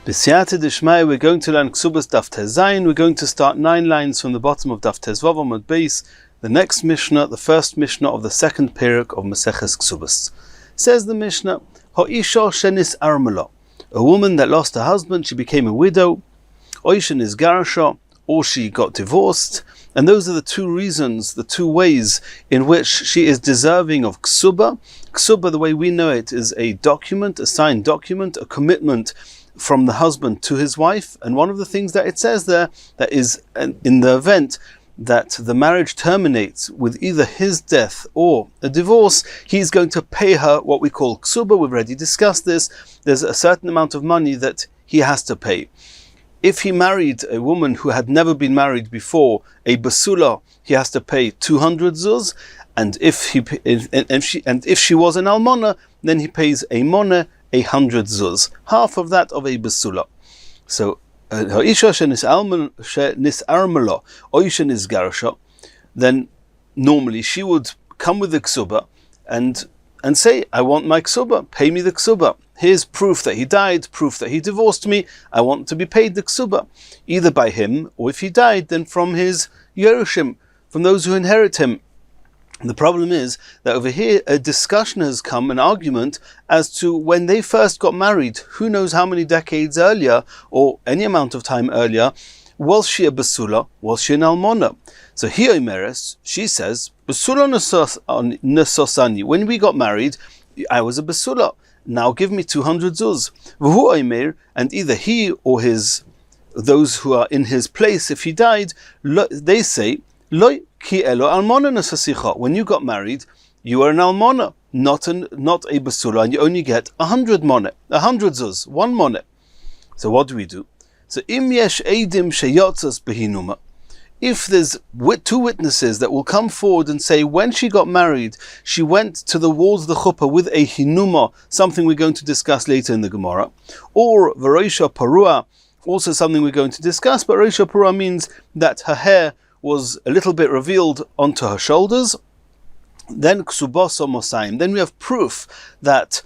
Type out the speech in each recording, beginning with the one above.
B'siyata d'shmaya, we're going to learn Ketubot Daf Zayin. We're going to start 9 lines from the bottom of Daf Vav Amud Beis, the next Mishnah, the first Mishnah of the second perek of Masechet Ketubot. Says the Mishnah, Ha'isha shenis armala, a woman that lost her husband, she became a widow, Oishen is garasha, or she got divorced, and those are the two reasons, the two ways in which she is deserving of Ketubah. Ketubah, the way we know it, is a document, a signed document, a commitment from the husband to his wife, and one of the things that it says there, that is in the event that the marriage terminates with either his death or a divorce, he's going to pay her what we call Ketubah. We've already discussed this. There's a certain amount of money that he has to pay. If he married a woman who had never been married before, a basula, he has to pay 200 zuz, and if she was an almana, then he pays a moneh, 100 zuz, half of that of a basula. So, ha'isha shenis armala, oisha nis garasha, then normally she would come with the Ketubah and say, I want my Ketubah, pay me the Ketubah. Here's proof that he died, proof that he divorced me, I want to be paid the Ketubah, either by him, or if he died, then from his Yerushim, from those who inherit him. The problem is that over here a discussion has come, an argument as to when they first got married, who knows how many decades earlier, or any amount of time earlier, was she a basula, was she an almona? So here Omeres, she says, basula nesosani, when we got married, I was a basula, now give me 200 zuz. V'hu Omer, and either he or those who are in his place, if he died, they say, Loi ki elo almona nesasicha. When you got married, you were an almona, not a basula, and you only get 100 moneh, 100 zuz, 1 moneh. So what do we do? So im yesh eidim sheyotzas behinuma. If there's 2 witnesses that will come forward and say when she got married, she went to the walls of the chuppah with a hinuma, something we're going to discuss later in the Gemara, or v'roisha parua, also something we're going to discuss, but roisha parua means that her hair was a little bit revealed onto her shoulders, then ksubaso mosaim. Then we have proof that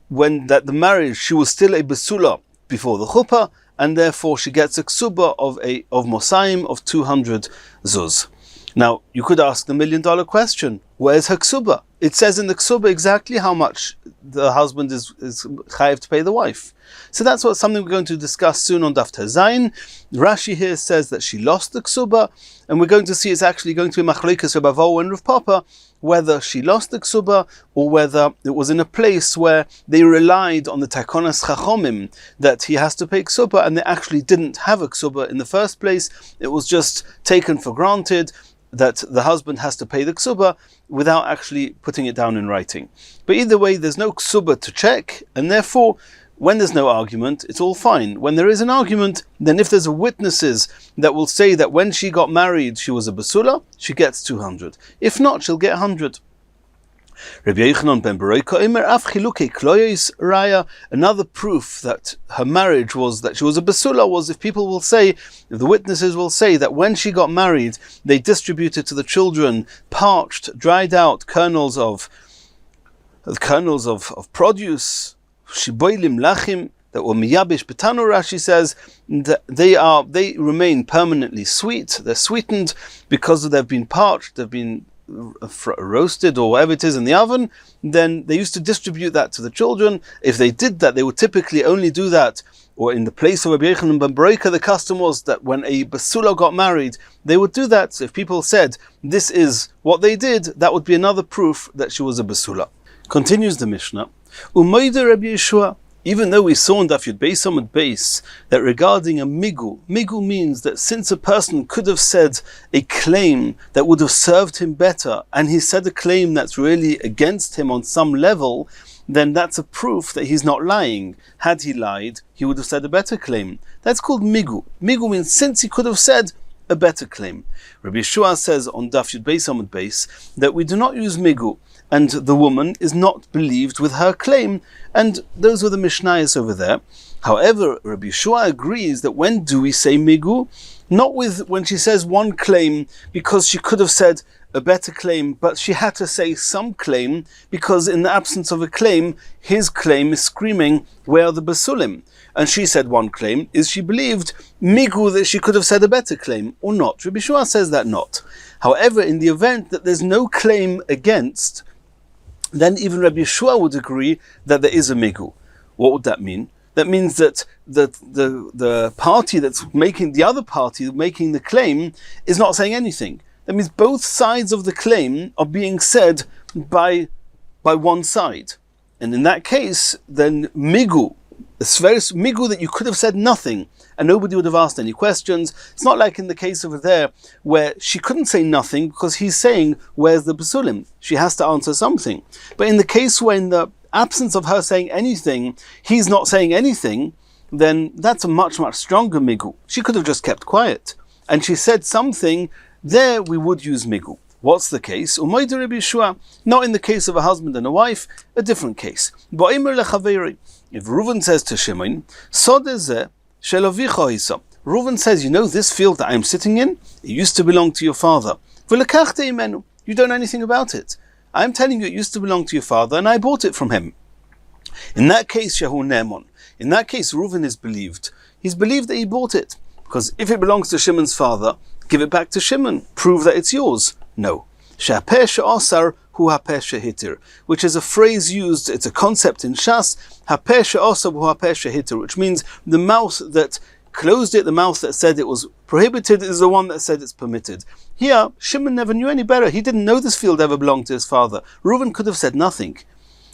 the marriage, she was still a basula before the chuppah, and therefore she gets a ksubah of mosaim of 200 zuz. Now, you could ask the $1 million question, where's her ksubah? It says in the ksubah exactly how much the husband is chayav to pay the wife. So that's something we're going to discuss soon on Daf Zayin. Rashi here says that she lost the ksubah, and we're going to see it's actually going to be machlokes Rabbi and Rav Papa, whether she lost the ksubah or whether it was in a place where they relied on the takonas chachomim that he has to pay ksubah, and they actually didn't have a ksubah in the first place. It was just taken for granted that the husband has to pay the ksubah without actually putting it down in writing. But either way, there's no ksubah to check, and therefore, when there's no argument, it's all fine. When there is an argument, then if there's witnesses that will say that when she got married she was a basula, she gets 200. If not, she'll get 100. Rabbi Yochanan ben Beroika Omer af chilukei kloyos raya. Another proof that her marriage was that she was a basula was if people will say, if the witnesses will say that when she got married, they distributed to the children parched, dried out kernels of produce, shiboilim lachim, that were miyabish betanu. Rashi says that they remain permanently sweet. They're sweetened because they've been parched, they've been roasted or whatever it is in the oven. Then they used to distribute that to the children. If they did that, they would typically only do that, or in the place of Rabbi Yochanan ben Beroika, the custom was that when a basula got married, they would do that. So if people said this is what they did, that would be another proof that she was a basula. Continues the Mishnah, Umayda Rabbi Yeshua. Even though we saw in Daf Yomi Shiur that regarding a migu means that since a person could have said a claim that would have served him better, and he said a claim that's really against him on some level, then that's a proof that he's not lying. Had he lied, he would have said a better claim. That's called migu. Migu means since he could have said a better claim. Rabbi Yeshua says on Daf Yomi Shiur that we do not use migu, and the woman is not believed with her claim, and those were the Mishnayos over there. However, Rabbi Yeshua agrees that when do we say migu? Not with when she says one claim, because she could have said a better claim, but she had to say some claim, because in the absence of a claim, his claim is screaming, where are the basulim? And she said one claim, is she believed migu that she could have said a better claim, or not? Rabbi Shua says that not. However, in the event that there's no claim against, then even Rabbi Shua would agree that there is a migu. What would that mean? That means that the party that's making, the other party making the claim, is not saying anything. That means both sides of the claim are being said by one side. And in that case, then migu, it's very migu that you could have said nothing and nobody would have asked any questions. It's not like in the case over there where she couldn't say nothing because he's saying, where's the basulim? She has to answer something. But in the case where in the absence of her saying anything, he's not saying anything, then that's a much, much stronger migu. She could have just kept quiet. And she said something, there we would use migu. What's the case? Umayda Rabbi Shua, not in the case of a husband and a wife, a different case. If Reuven says to Shimon, Reuven says, you know this field that I'm sitting in, it used to belong to your father. You don't know anything about it. I'm telling you it used to belong to your father and I bought it from him. In that case, Shahu Ne'emon, in that case Reuven is believed. He's believed that he bought it. Because if it belongs to Shimon's father, give it back to Shimon. Prove that it's yours. No. She'apeh she'asar hu hapeh she'hitir, which is a phrase used, it's a concept in Shas, hapeh she'asar hu hapeh she'hitir, which means the mouth that closed it, the mouth that said it was prohibited, is the one that said it's permitted. Here, Shimon never knew any better. He didn't know this field ever belonged to his father. Reuven could have said nothing.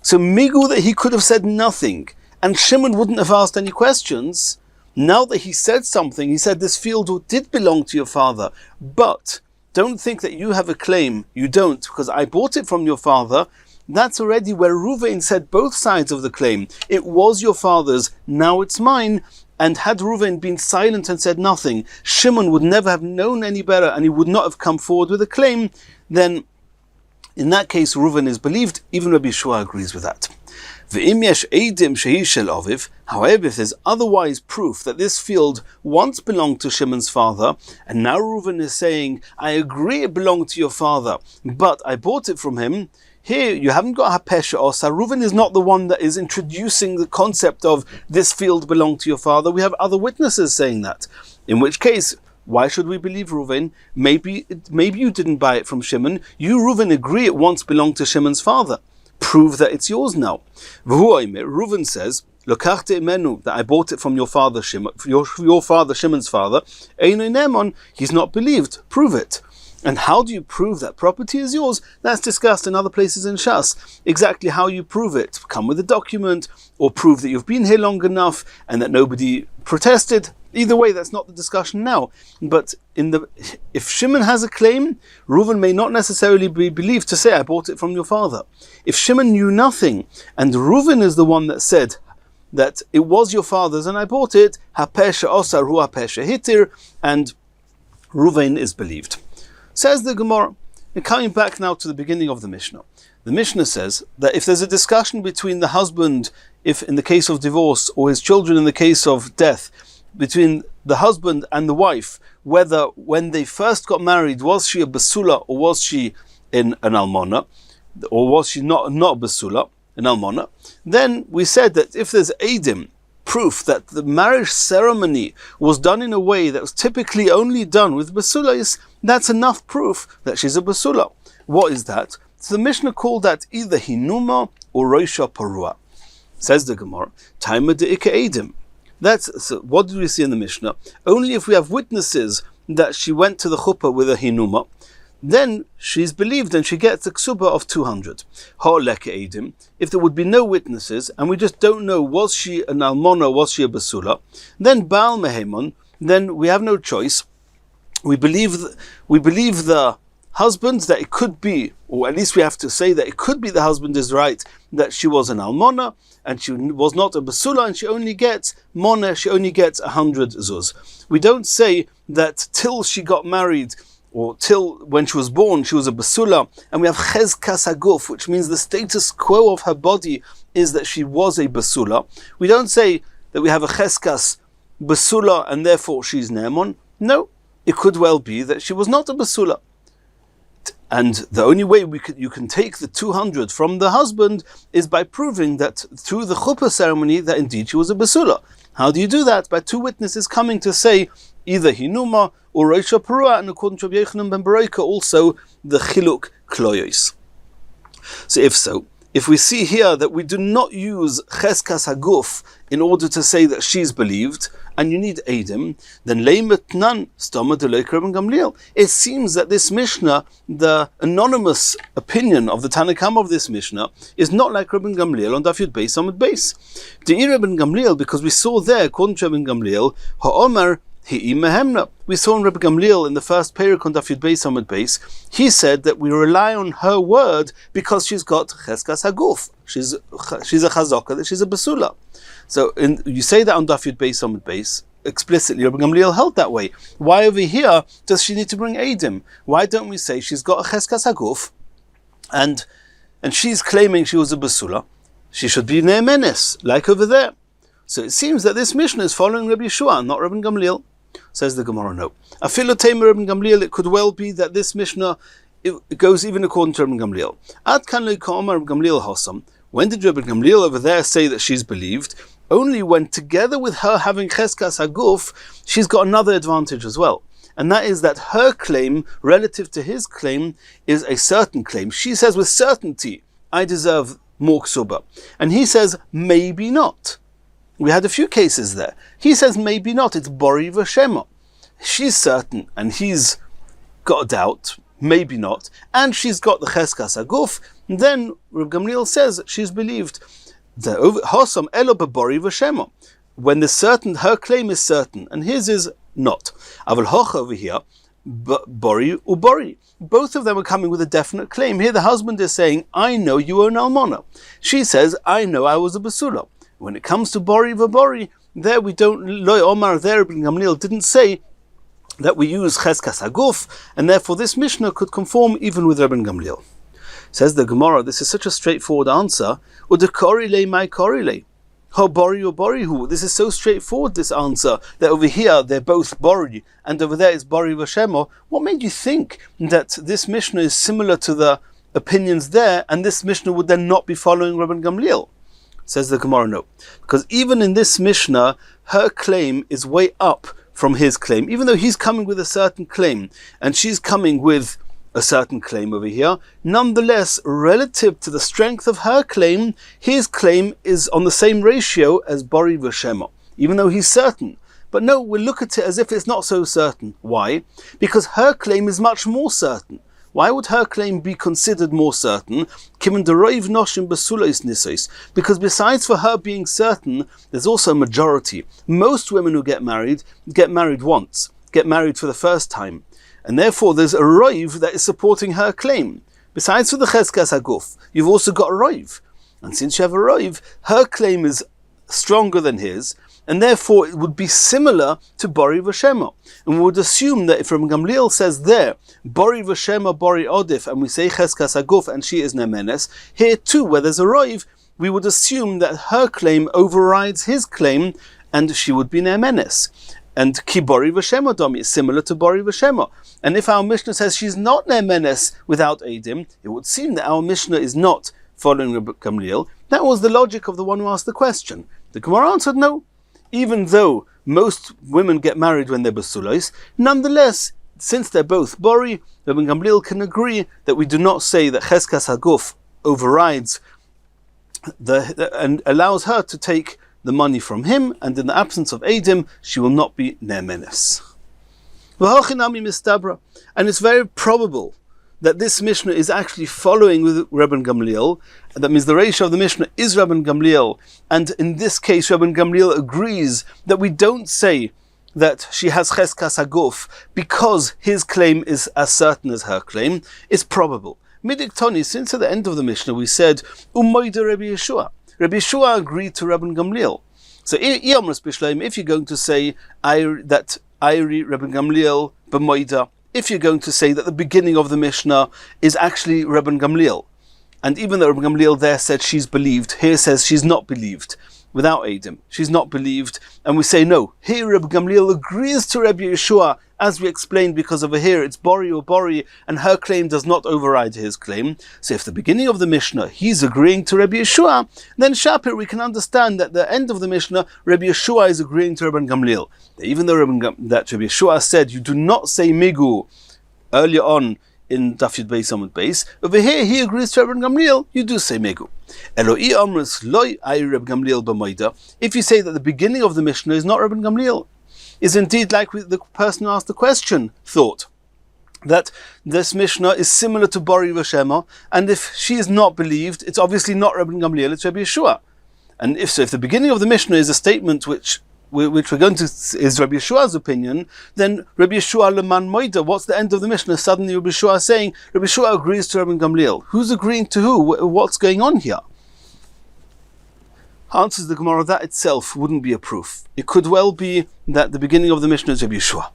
So migu that he could have said nothing, and Shimon wouldn't have asked any questions. Now that he said something, he said this field did belong to your father, but don't think that you have a claim. You don't, because I bought it from your father. That's already where Reuven said both sides of the claim. It was your father's, now it's mine. And had Reuven been silent and said nothing, Shimon would never have known any better and he would not have come forward with a claim. Then in that case Reuven is believed. Even Rabbi Shua agrees with that. However, if there's otherwise proof that this field once belonged to Shimon's father, and now Reuven is saying, I agree it belonged to your father, but I bought it from him, here you haven't got hapesha osa. Reuven is not the one that is introducing the concept of this field belonged to your father. We have other witnesses saying that. In which case, why should we believe Reuven? Maybe you didn't buy it from Shimon. You, Reuven, agree it once belonged to Shimon's father. Prove that it's yours now. Reuven says, Lokachta imenu, that I bought it from your father Shimon, your father Shimon's father. Eino nemon, he's not believed. Prove it. And how do you prove that property is yours? That's discussed in other places in Shas. Exactly how you prove it. Come with a document, or prove that you've been here long enough and that nobody protested. Either way, that's not the discussion now. But if Shimon has a claim, Reuven may not necessarily be believed to say, I bought it from your father. If Shimon knew nothing, and Reuven is the one that said that it was your father's and I bought it, hapesha osar hu hapesha hitir, and Reuven is believed. Says the Gemara, and coming back now to the beginning of the Mishnah. The Mishnah says that if there's a discussion between the husband, if in the case of divorce, or his children in the case of death, between the husband and the wife, whether when they first got married, was she a basula or was she an almona, or was she not a basula, an almona, then we said that if there's edim, proof that the marriage ceremony was done in a way that was typically only done with basulas, that's enough proof that she's a basula. What is that? So the Mishnah called that either hinuma or roisha parua. Says the Gemara, taima de'ika edim. So what do we see in the Mishnah? Only if we have witnesses that she went to the chuppah with a hinuma, then she's believed and she gets a ksuba of 200. If there would be no witnesses and we just don't know, was she an almona, was she a basula, then baal mehemon, then we have no choice. We believe the husband that it could be, or at least we have to say that it could be the husband is right, that she was an almona and she was not a basula and she only gets 100 zuz. We don't say that till she got married or till when she was born, she was a basula, and we have chezkas haguf, which means the status quo of her body is that she was a basula. We don't say that we have a chezkas basula and therefore she's ne'emon. No, it could well be that she was not a basula. And the only way you can take the 200 from the husband is by proving that through the chuppah ceremony that indeed she was a basula. How do you do that? By two witnesses coming to say either hinuma or roisha perua, and according to Rabbi Yochanan ben Beroika also the chiluk kloyos. So if we see here that we do not use cheskas haguf in order to say that she's believed, and you need Eidim, then leimetnan stoma deloik Rabban Gamliel. It seems that this Mishnah, the anonymous opinion of the Tanakam of this Mishnah, is not like Rabban Gamliel on Daf Yud Beis Amud Beis. The Rabban Gamliel, because we saw there, according to Rabban Gamliel, ha'omer hi'i mehemna. We saw in Rabbi Gamliel in the first parak on Daf Yud Beis Amud Beis, he said that we rely on her word because she's got cheskas haguf. She's a chazaka, that she's a basula. So you say that on Daf Yud Beis Amud Beis explicitly. Rabbi Gamliel held that way. Why over here does she need to bring Eidim? Why don't we say she's got a cheskas haguf and she's claiming she was a basula? She should be ne'emenes, like over there. So it seems that this Mishnah is following Rabbi Yeshua, not Rabbi Gamliel. Says the Gemara, no. Afilu Tamer Rabbi Gamliel, it could well be that this Mishnah it goes even according to Rabbi Gamliel. Ad kan le'ka'amar Rabbi Gamliel hosam. When did Rabbi Gamliel over there say that she's believed? Only when together with her having cheskas haguf, she's got another advantage as well. And that is that her claim, relative to his claim, is a certain claim. She says with certainty, I deserve more ksuba. And he says, maybe not. We had a few cases there. He says maybe not, it's Bori V'Shema. She's certain, and he's got a doubt, maybe not, and she's got the Cheskas Haguf, then Reb Gamliel says she's believed. The Hosam Elo B'Bori V'Shema. When the certain, her claim is certain, and his is not. Aval Hoch over here, Bori Ubori. Both of them are coming with a definite claim. Here the husband is saying, I know you were an almona. She says, I know I was a basula. When it comes to Bori V'Bori, there we don't, Loi Omar, there Ibn Gamliel didn't say that we use Cheskas Haguf, and therefore this Mishnah could conform even with Ibn Gamliel. Says the Gemara, this is such a straightforward answer. Udekorile mai korile. Ho Bori or Bori hu. This is so straightforward, this answer, that over here they're both Bori, and over there it's Bori V'Shemo. What made you think that this Mishnah is similar to the opinions there, and this Mishnah would then not be following Rabban Gamliel? Says the Gemara, no. Because even in this Mishnah, her claim is way up from his claim. Even though he's coming with a certain claim, and she's coming with a certain claim over here, nonetheless, relative to the strength of her claim, his claim is on the same ratio as Bori V'Shema, even though he's certain. But no, we'll look at it as if it's not so certain. Why? Because her claim is much more certain. Why would her claim be considered more certain? Because besides for her being certain, there's also a majority. Most women who get married once, get married for the first time. And therefore there's a roiv that is supporting her claim. Besides for the cheskas haguf, you've also got a roiv. And since you have a roiv, her claim is stronger than his, and therefore it would be similar to Bori V'Shema. And we would assume that if Rabbi Gamliel says there, Bori V'Shema, Bori Odif, and we say Cheskas Haguf, and she is Nemenes, here too, where there's a Roiv, we would assume that her claim overrides his claim, and she would be Nemenes. And Ki Bori V'Shema Domi is similar to Bori V'Shema. And if our Mishnah says she's not Nemenes without Eidim, it would seem that our Mishnah is not following Rabbi Gamliel. That was the logic of the one who asked the question. The Gemara answered no. Even though most women get married when they're basulos, nonetheless, since they're both Bori, Rabbi Gamliel can agree that we do not say that Cheskas Haguf overrides and allows her to take the money from him, and in the absence of Eidim, she will not be Ne'emenes. And it's very probable that this Mishnah is actually following with Rabban Gamliel, and that means the ratio of the Mishnah is Rabban Gamliel, and in this case Rabban Gamliel agrees that we don't say that she has Cheskas Haguf because his claim is as certain as her claim. It's probable. Midiktoni, since at the end of the Mishnah we said, Umoida Rabbi Yeshua. Rabbi Yeshua agreed to Rabban Gamliel. So if you're going to say that Ayri Rabban Gamliel b'moida, if you're going to say that the beginning of the Mishnah is actually Rabban Gamliel, and even though Rabban Gamliel there said she's believed, here says she's not believed, without Eidim. She's not believed, and we say no. Here Rabbi Gamliel agrees to Rabbi Yeshua, as we explained, because over here it's Bori or Bori, and her claim does not override his claim. So if the beginning of the Mishnah he's agreeing to Rabbi Yeshua, then Shapir we can understand that the end of the Mishnah Rabbi Yeshua is agreeing to Rabbi Gamliel. Even though Rabbi Yeshua said you do not say Migu earlier on in Daf Yud Beis Amud Beis, over here he agrees to Rabbi Gamliel, you do say Migu. If you say that the beginning of the Mishnah is not Rabbi Gamliel, is indeed like the person who asked the question thought, that this Mishnah is similar to Bori Vashema, and if she is not believed, it's obviously not Rabbi Gamliel, it's Rabbi Yeshua. And if the beginning of the Mishnah is a statement which we're going to is Rabbi Yeshua's opinion, then Rabbi Yeshua leman moida. What's the end of the Mishnah? Suddenly Rabbi Yeshua is saying Rabbi Yeshua agrees to Rabbi Gamliel. Who's agreeing to who? What's going on here? Answers the Gemara, that itself wouldn't be a proof. It could well be that the beginning of the Mishnah is Rabbi Yeshua.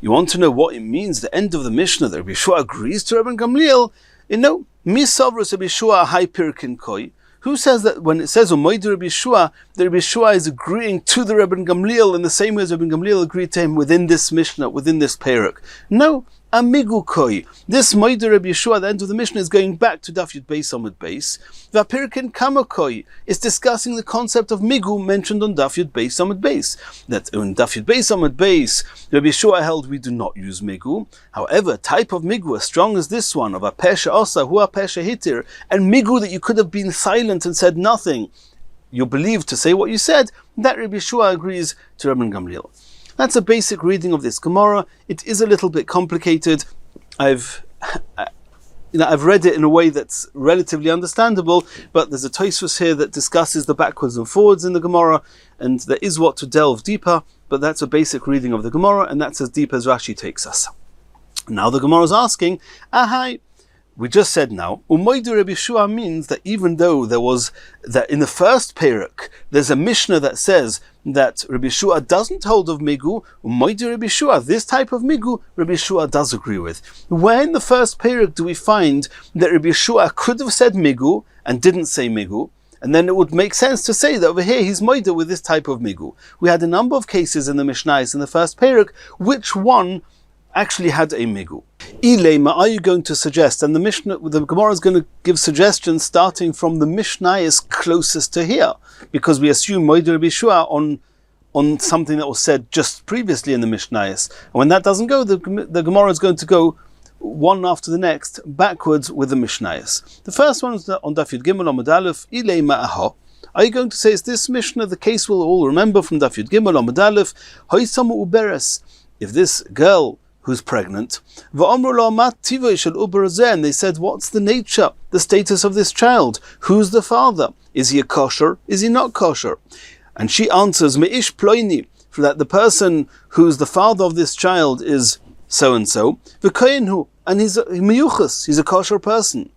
You want to know what it means, the end of the Mishnah, that Rabbi Yeshua agrees to Rabbi Gamliel? Mi savros Rabbi Yeshua hai pirkin koi. Who says that when it says Umaydu Rabbi Yeshua, that Rabbi Yeshua is agreeing to the Rabbi Gamliel in the same way as Rabbi Gamliel agreed to him within this Mishnah, within this Perek? No, Amigu Koi. This Maydu Rabbi Yeshua at the end of the Mishnah is going back to Daf Yud Beis Amud Beis. Vapirkin Kamakoi is discussing the concept of Migu mentioned on Daf Yud Beis Amud Beis. That in Daf Yud Beis Amud Beis, Rabbi Yeshua held we do not use Migu. However, type of Migu as strong as this one, of a Pesha Osa, Hua Pesha Hitir, and Migu that you could have been silent and said nothing, you're believed to say what you said, that Rabbi Yeshua agrees to Rabbi Gamliel. That's a basic reading of this Gemara. It is a little bit complicated. I've read it in a way that's relatively understandable, but there's a Tosfos here that discusses the backwards and forwards in the Gemara, and there is what to delve deeper, but that's a basic reading of the Gemara, and that's as deep as Rashi takes us. Now the Gemara is asking, we just said now, Umaydu Rabbi Yeshua means that even though there was, that in the first Perek, there's a Mishnah that says that Rabbi Yeshua doesn't hold of Migu, Umaydu Rabbi Yeshua, this type of Migu, Rabbi Yeshua does agree with. Where in the first Perek do we find that Rabbi Yeshua could have said Migu and didn't say Migu? And then it would make sense to say that over here he's moida with this type of Migu. We had a number of cases in the Mishnayos in the first Perek, which one actually had a Migu. Ilema, are you going to suggest? And the Gemara is going to give suggestions starting from the Mishnayos closest to here, because we assume Moed Rabbi Yeshua on something that was said just previously in the Mishnayos. And when that doesn't go, the Gemara is going to go one after the next, backwards with the Mishnayos. The first one is on Daf Yud Gimel Amud Aleph, Ilema Aho. Are you going to say, is this Mishnah the case we'll all remember from Daf Yud Gimel Amud Aleph? Hoisamu Uberes. If this girl who's pregnant, and they said, what's the nature, the status of this child? Who's the father? Is he a kosher? Is he not kosher? And she answers, Meish ploini, for that the person who's the father of this child is so-and-so, v'koyenhu, and he's a miyuchas, he's a kosher person.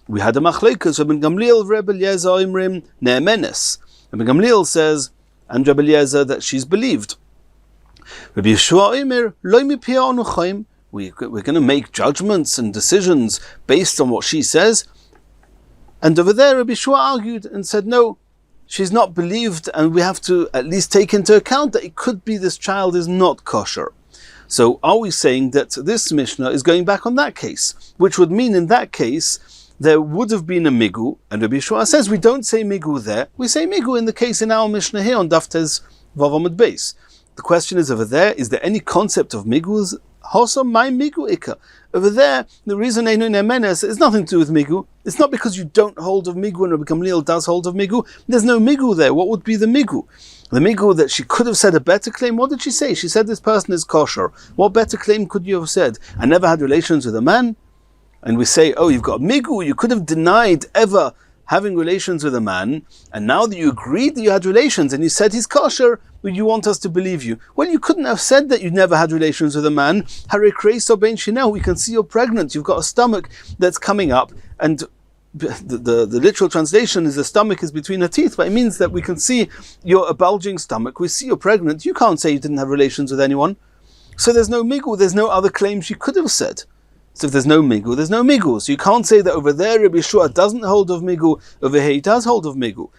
We had a machlekas, Rabbi Gamliel, Rabbi Eliezer, Imrim, Ne'emenes. Rabbi Gamliel says, and Rabbi Eliezer, that she's believed. Rabbi Yeshua Omer, Lo mipia onuchaim. We're going to make judgments and decisions based on what she says. And over there, Rabbi Yeshua argued and said, no, she's not believed, and we have to at least take into account that it could be this child is not kosher. So are we saying that this Mishnah is going back on that case? Which would mean in that case, there would have been a Migu, and Rabbi Yeshua says we don't say Migu there, we say Migu in the case in our Mishnah here on Daf Tez Vav Amud Beis. The question is over there, is there any concept of Migu? Hosa my Migu Ika. Over there, the reason Einu Ne'emenes is nothing to do with Migu. It's not because you don't hold of Migu and Rabbi Gamliel does hold of Migu. There's no Migu there. What would be the Migu? The Migu that she could have said a better claim. What did she say? She said this person is kosher. What better claim could you have said? I never had relations with a man. And we say, oh, you've got Migu. You could have denied ever having relations with a man, and now that you agreed that you had relations and you said he's kosher, you want us to believe you. Well, you couldn't have said that you never had relations with a man. Hare kreiso ben shinel, we can see you're pregnant, you've got a stomach that's coming up, and the literal translation is the stomach is between her teeth, but it means that we can see a bulging stomach, we see you're pregnant, you can't say you didn't have relations with anyone. So there's no migu, there's no other claim she could have said. So if there's no migu, there's no migu. So you can't say that over there Rabbi Yeshua doesn't hold of migu, over here he does hold of migu.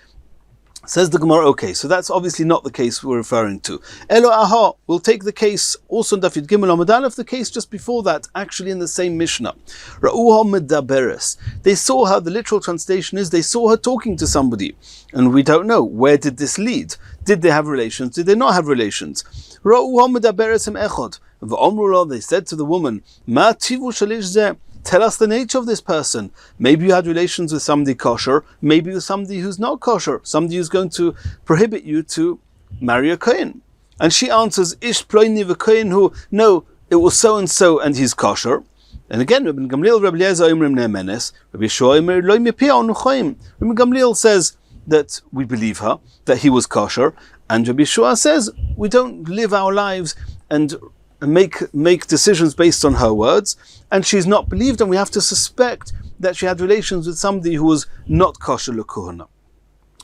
Says the Gemara, okay, so that's obviously not the case we're referring to. Elo aha, we'll take the case also in Daf Gimel Amud Aleph, the case just before that, actually in the same Mishnah. Ra'uha medaberes. They saw her, the literal translation is, they saw her talking to somebody. And we don't know, where did this lead? Did they have relations? Did they not have relations? Ra'uha medaberes em echod. V'omru, they said to the woman, Ma tivu shalish zeh. Tell us the nature of this person. Maybe you had relations with somebody kosher, maybe with somebody who's not kosher, somebody who's going to prohibit you to marry a kohen. And she answers, Ish ploini v'kohen hu, no, it was so and he's kosher. And again, Rabbi Gamliel, Rabbi Eliezer, Oimrim Ne'emenes, Rabbi Yeshua, Omer, Loi mipia onu choim. Rabbi Gamliel says that we believe her, that he was kosher, and Rabbi Yeshua says we don't live our lives and make decisions based on her words, and she's not believed, and we have to suspect that she had relations with somebody who was not kosher l'kuhana.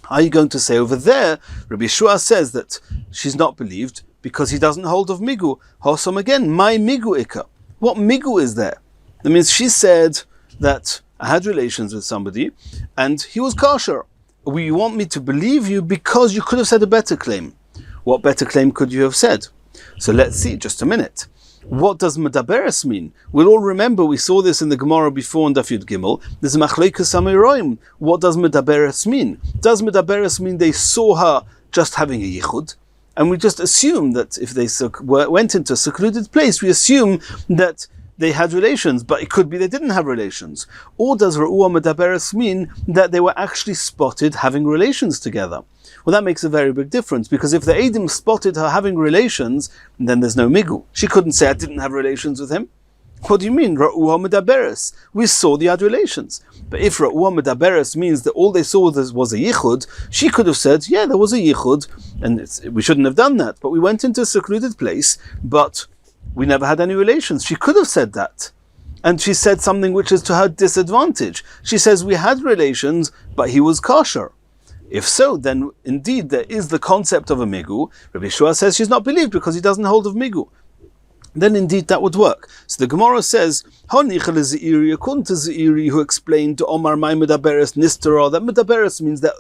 Are you going to say over there, Rabbi Yeshua says that she's not believed because he doesn't hold of migu? Hosom again, my migu ikka. What migu is there? That means she said that I had relations with somebody and he was kosher. You want me to believe you because you could have said a better claim. What better claim could you have said? So let's see, just a minute. What does medaberes mean? We'll all remember, we saw this in the Gemara before in Daf Yud Gimel. There's a machlokes amoraim. What does medaberes mean? Does medaberes mean they saw her just having a yichud? And we just assume that if they went into a secluded place, we assume that they had relations, but it could be they didn't have relations. Or does Ra'ua medaberes mean that they were actually spotted having relations together? Well, that makes a very big difference, because if the Eidim spotted her having relations, then there's no migu. She couldn't say, I didn't have relations with him. What do you mean, Ra'uha medaberes? We saw they had relations. But if Ra'uha medaberes means that all they saw was a yichud, she could have said, yeah, there was a yichud, and we shouldn't have done that. But we went into a secluded place, but we never had any relations. She could have said that. And she said something which is to her disadvantage. She says, we had relations, but he was kosher. If so, then indeed there is the concept of a migu. Rabbi Yeshua says she's not believed because he doesn't hold of migu. Then indeed that would work. So the Gemara says, according to Zeiri, who explained to Omar my medaberes nistara, that medaberes means that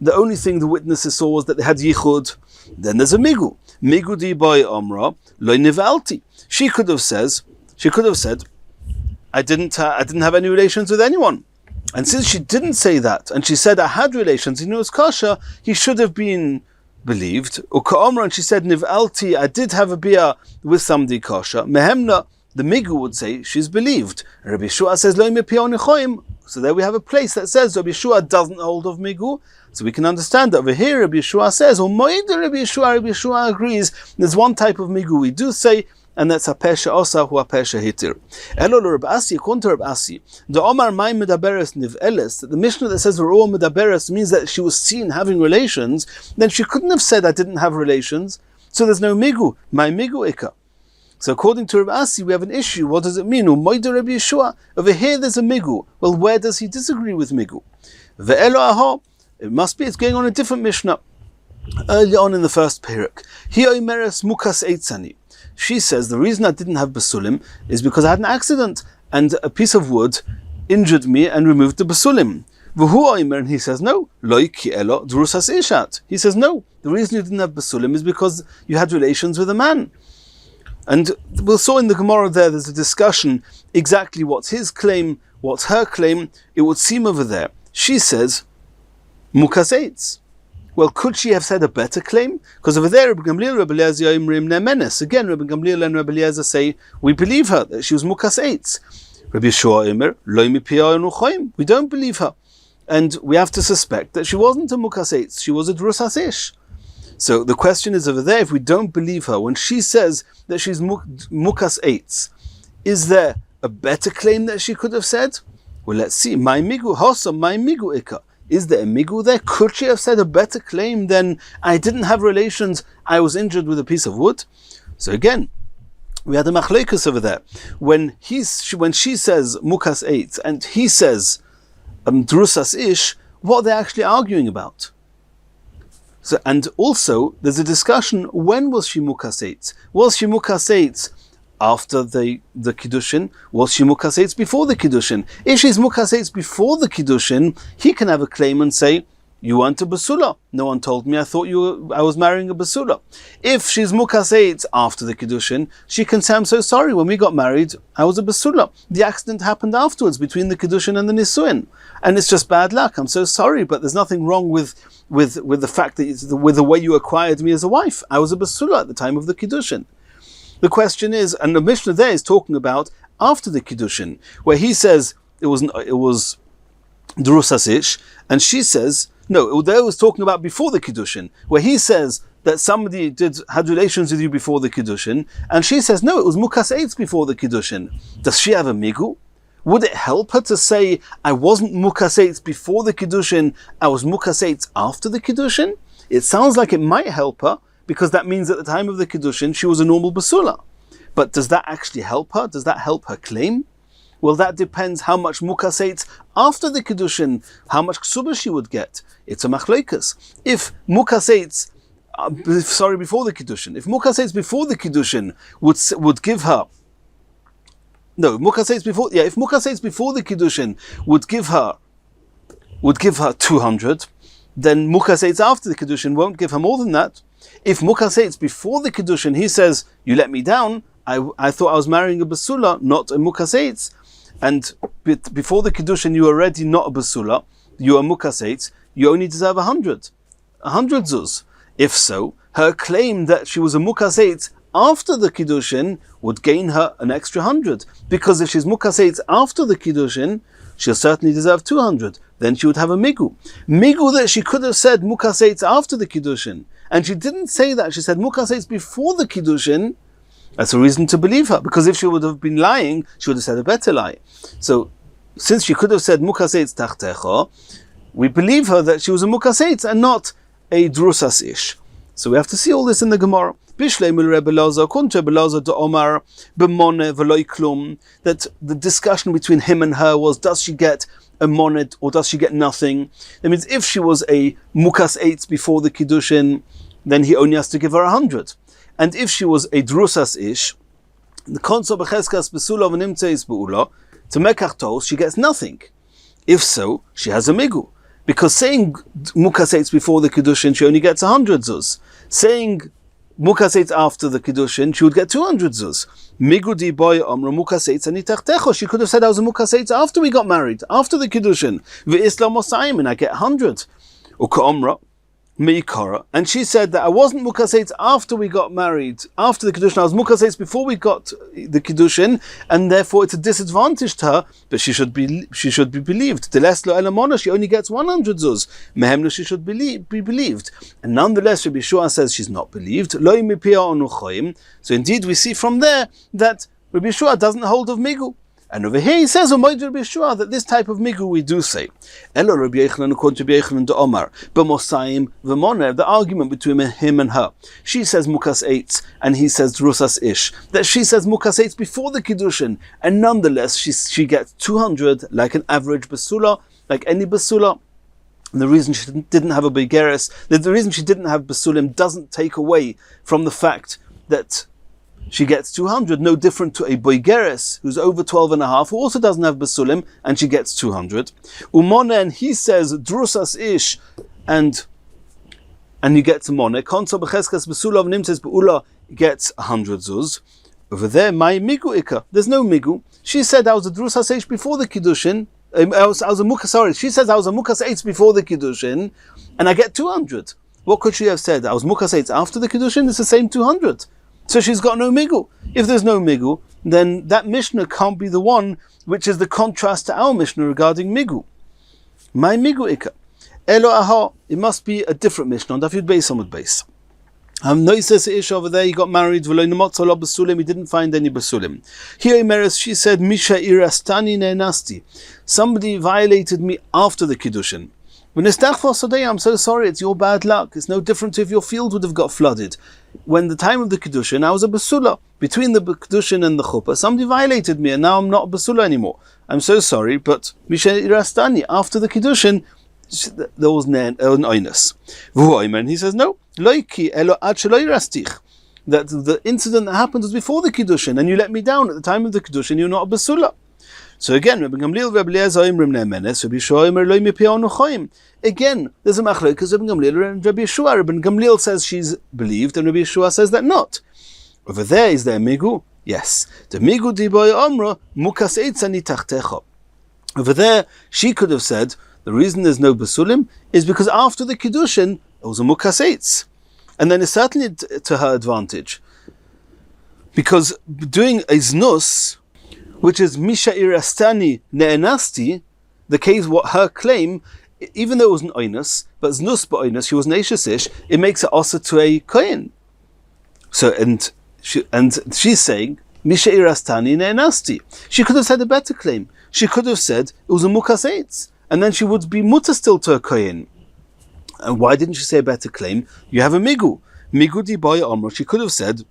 the only thing the witnesses saw was that they had yichud. Then there's a migu. Migu di by Omra loy nivalti. She could have said, I didn't have any relations with anyone. And since she didn't say that, and she said I had relations, he knows kasha, he should have been believed. Uka and she said nivalti, I did have a beer with somebody kasha. Mehemna, the migu would say she's believed. Rabbi Yeshua says lo mipion choim. So there we have a place that says Rabbi Yeshua doesn't hold of migu. So we can understand that over here Rabbi Yeshua says, Rabbi Yeshua agrees. There's one type of migu we do say, and that's a pesha osa hu a pesha hitir. Elo Rabbi Asi, according to Rabbi Asi, the Omar my medaberes niveles, that the Mishnah that says Ra'uah medaberes means that she was seen having relations, then she couldn't have said I didn't have relations, so there's no migu, my migu ikka. So according to Rabbi Asi, we have an issue. What does it mean? Umoida Rabbi Yeshua. Over here there's a migu. Well, where does he disagree with migu? Ve'elo aho, it must be, it's going on a different Mishnah. Early on in the first perek. Hi oimeres mukas eitzani. She says, the reason I didn't have basulim is because I had an accident and a piece of wood injured me and removed the basulim. And he says, no. He says, no. The reason you didn't have basulim is because you had relations with a man. And we saw in the Gemara there's a discussion exactly what's his claim, what's her claim. It would seem over there. She says, mukas eitz. Well, could she have said a better claim? Because over there, Rabbi Gamliel, Rabbi Eliezer, Imrim Ne'emenes. Again, Rabbi Gamliel and Rabbi Eliezer say, we believe her, that she was mukas eitz. Rabbi Yeshua Imer, Loi mipia onu choim. We don't believe her. And we have to suspect that she wasn't a mukas eitz, she was a drusas ish. So the question is over there, if we don't believe her, when she says that she's mukas eitz, is there a better claim that she could have said? Well, let's see. My migu, hosa, my migu ikka. Is there a migu there? Could she have said a better claim than I didn't have relations, I was injured with a piece of wood? So again, we had a machlekes over there. When she says mukas eitz and he says drusas ish, what are they actually arguing about? So, and also, there's a discussion, when was she mukas eitz? Was she mukas eitz after the Kiddushin? Was she mukas eitz before the Kiddushin? If she's mukas eitz before the Kiddushin, he can have a claim and say, you weren't a basula. No one told me. I thought I was marrying a basula. If she's mukaseitz after the kiddushin, she can say, I'm so sorry. When we got married, I was a basula. The accident happened afterwards between the kiddushin and the nisuin, and it's just bad luck. I'm so sorry, but there's nothing wrong with the fact that with the way you acquired me as a wife. I was a basula at the time of the kiddushin. The question is, and the Mishnah there is talking about after the kiddushin, where he says it was drusas ish, and she says. No, there was talking about before the kiddushin, where he says that somebody had relations with you before the kiddushin, and she says no, it was mukas eitz before the kiddushin. Does she have a migu? Would it help her to say I wasn't mukas eitz before the kiddushin, I was mukas eitz after the kiddushin? It sounds like it might help her because that means at the time of the kiddushin she was a normal basula. But does that actually help her? Does that help her claim? Well, that depends how much mukaseitz after the kiddushin, how much ksuba she would get. It's a machleikas. If mukaseitz, before the kiddushin, if mukaseitz before the kiddushin would give her, no, mukaseitz before, yeah, if mukaseitz before the kiddushin would give her 200, then mukaseitz after the kiddushin won't give her more than that. If mukaseitz before the kiddushin, he says, you let me down, I thought I was marrying a basula, not a mukaseitz. And before the kiddushin, you are already not a basula, you are mukaseitz, you only deserve 100 zuz. If so, her claim that she was a mukaseitz after the kiddushin would gain her an extra 100. Because if she's mukaseitz after the kiddushin, she'll certainly deserve 200. Then she would have a migu. Migu that she could have said mukaseitz after the kiddushin. And she didn't say that, she said mukaseitz before the kiddushin. That's a reason to believe her, because if she would have been lying, she would have said a better lie. So, since she could have said mukaseitz tachtecha, we believe her that she was a mukaseitz and not a drusas ish. So we have to see all this in the Gemara. That the discussion between him and her was, does she get a monet or does she get nothing? That means if she was a mukaseitz before the kiddushin, then he only has to give her 100. And if she was a drusas ish, the konso becheskas besula v'nimtzeis beula, to mekach she gets nothing. If so, she has a migu. Because saying mukaseitz before the kiddushin, she only gets 100 zuz. Saying mukaseitz after the kiddushin, she would get 200 zuz. Migu di boy omra mukaseitz anitachtecho. She could have said I was a mukaseitz after we got married, after the kiddushin. V'islam osayim, and I get 100. Uka omra. And she said that I wasn't mukaseitz after we got married, after the kiddushin. I was mukaseitz before we got the kiddushin, and therefore it's a disadvantage to her. But she should be believed. Deleslo elamona, she only gets 100 zuz. Mehemna, she should be believed. And nonetheless, Rabbi Shua says she's not believed. Loi mipia onuchoim. So indeed, we see from there that Rabbi Shua doesn't hold of migu. And over here he says, that this type of migu we do say. The argument between him and her. She says mukas eitz, and he says drusas ish. That she says mukas eitz before the kiddushin, and nonetheless she gets 200 like an average basula, like any basula. And the reason she didn't have a begeres, the reason she didn't have basulim doesn't take away from the fact that she gets 200, no different to a boigeres who's over 12 and a half, who also doesn't have basulim, and she gets 200. Umone, and he says drusas ish, and he gets a mone. Konso becheskas basulav nimtes beula gets 100 zuz. Over there, my migu ika. There's no migu. She said I was a drusas ish before the kiddushin. She says I was a mukas eitz before the kiddushin, and I get 200. What could she have said? I was mukas eitz after the kiddushin. It's the same 200. So she's got no migu. If there's no migu, then that Mishnah can't be the one which is the contrast to our Mishnah regarding migu. My migu ika. Elo aha. It must be a different Mishnah on Daf Yud Beis Amud Beis. No, says ish over there, he got married, he didn't find any basulim. Here Meres, she said, Misha irastani nasti. Somebody violated me after the kiddushin. I'm so sorry, it's your bad luck. It's no different if your field would have got flooded. When the time of the kiddushin, I was a basula. Between the kiddushin and the chuppah, somebody violated me, and now I'm not a basula anymore. I'm so sorry, but Misha irastani, after the kiddushin, there was an oinus. And he says, no, that the incident that happened was before the kiddushin, and you let me down at the time of the kiddushin, you're not a basula. So again, Again, there's a machlokes Rabbi Gamliel and Rabbi Yeshua. Rabbi Gamliel says she's believed, and Rabbi Yeshua says that not. Over there, is there migu? Yes. The migu diboy omra mukas eitzani tachtecha. Over there, she could have said, the reason there's no basulim is because after the kiddushin, it was a mukas eitz. And then it's certainly to her advantage. Because doing a znus, which is misha irastani ne'enasti, the case, what her claim, even though it was an oinus, but znus ba'oinus, she was an eishesish, it makes it also to a kohen. So, and she's saying, misha irastani ne'enasti. She could have said a better claim. She could have said it was a mukas eitz, and then she would be mutter still to a kohen. And why didn't she say a better claim? You have a migu. Migu di boy omro. She could have said,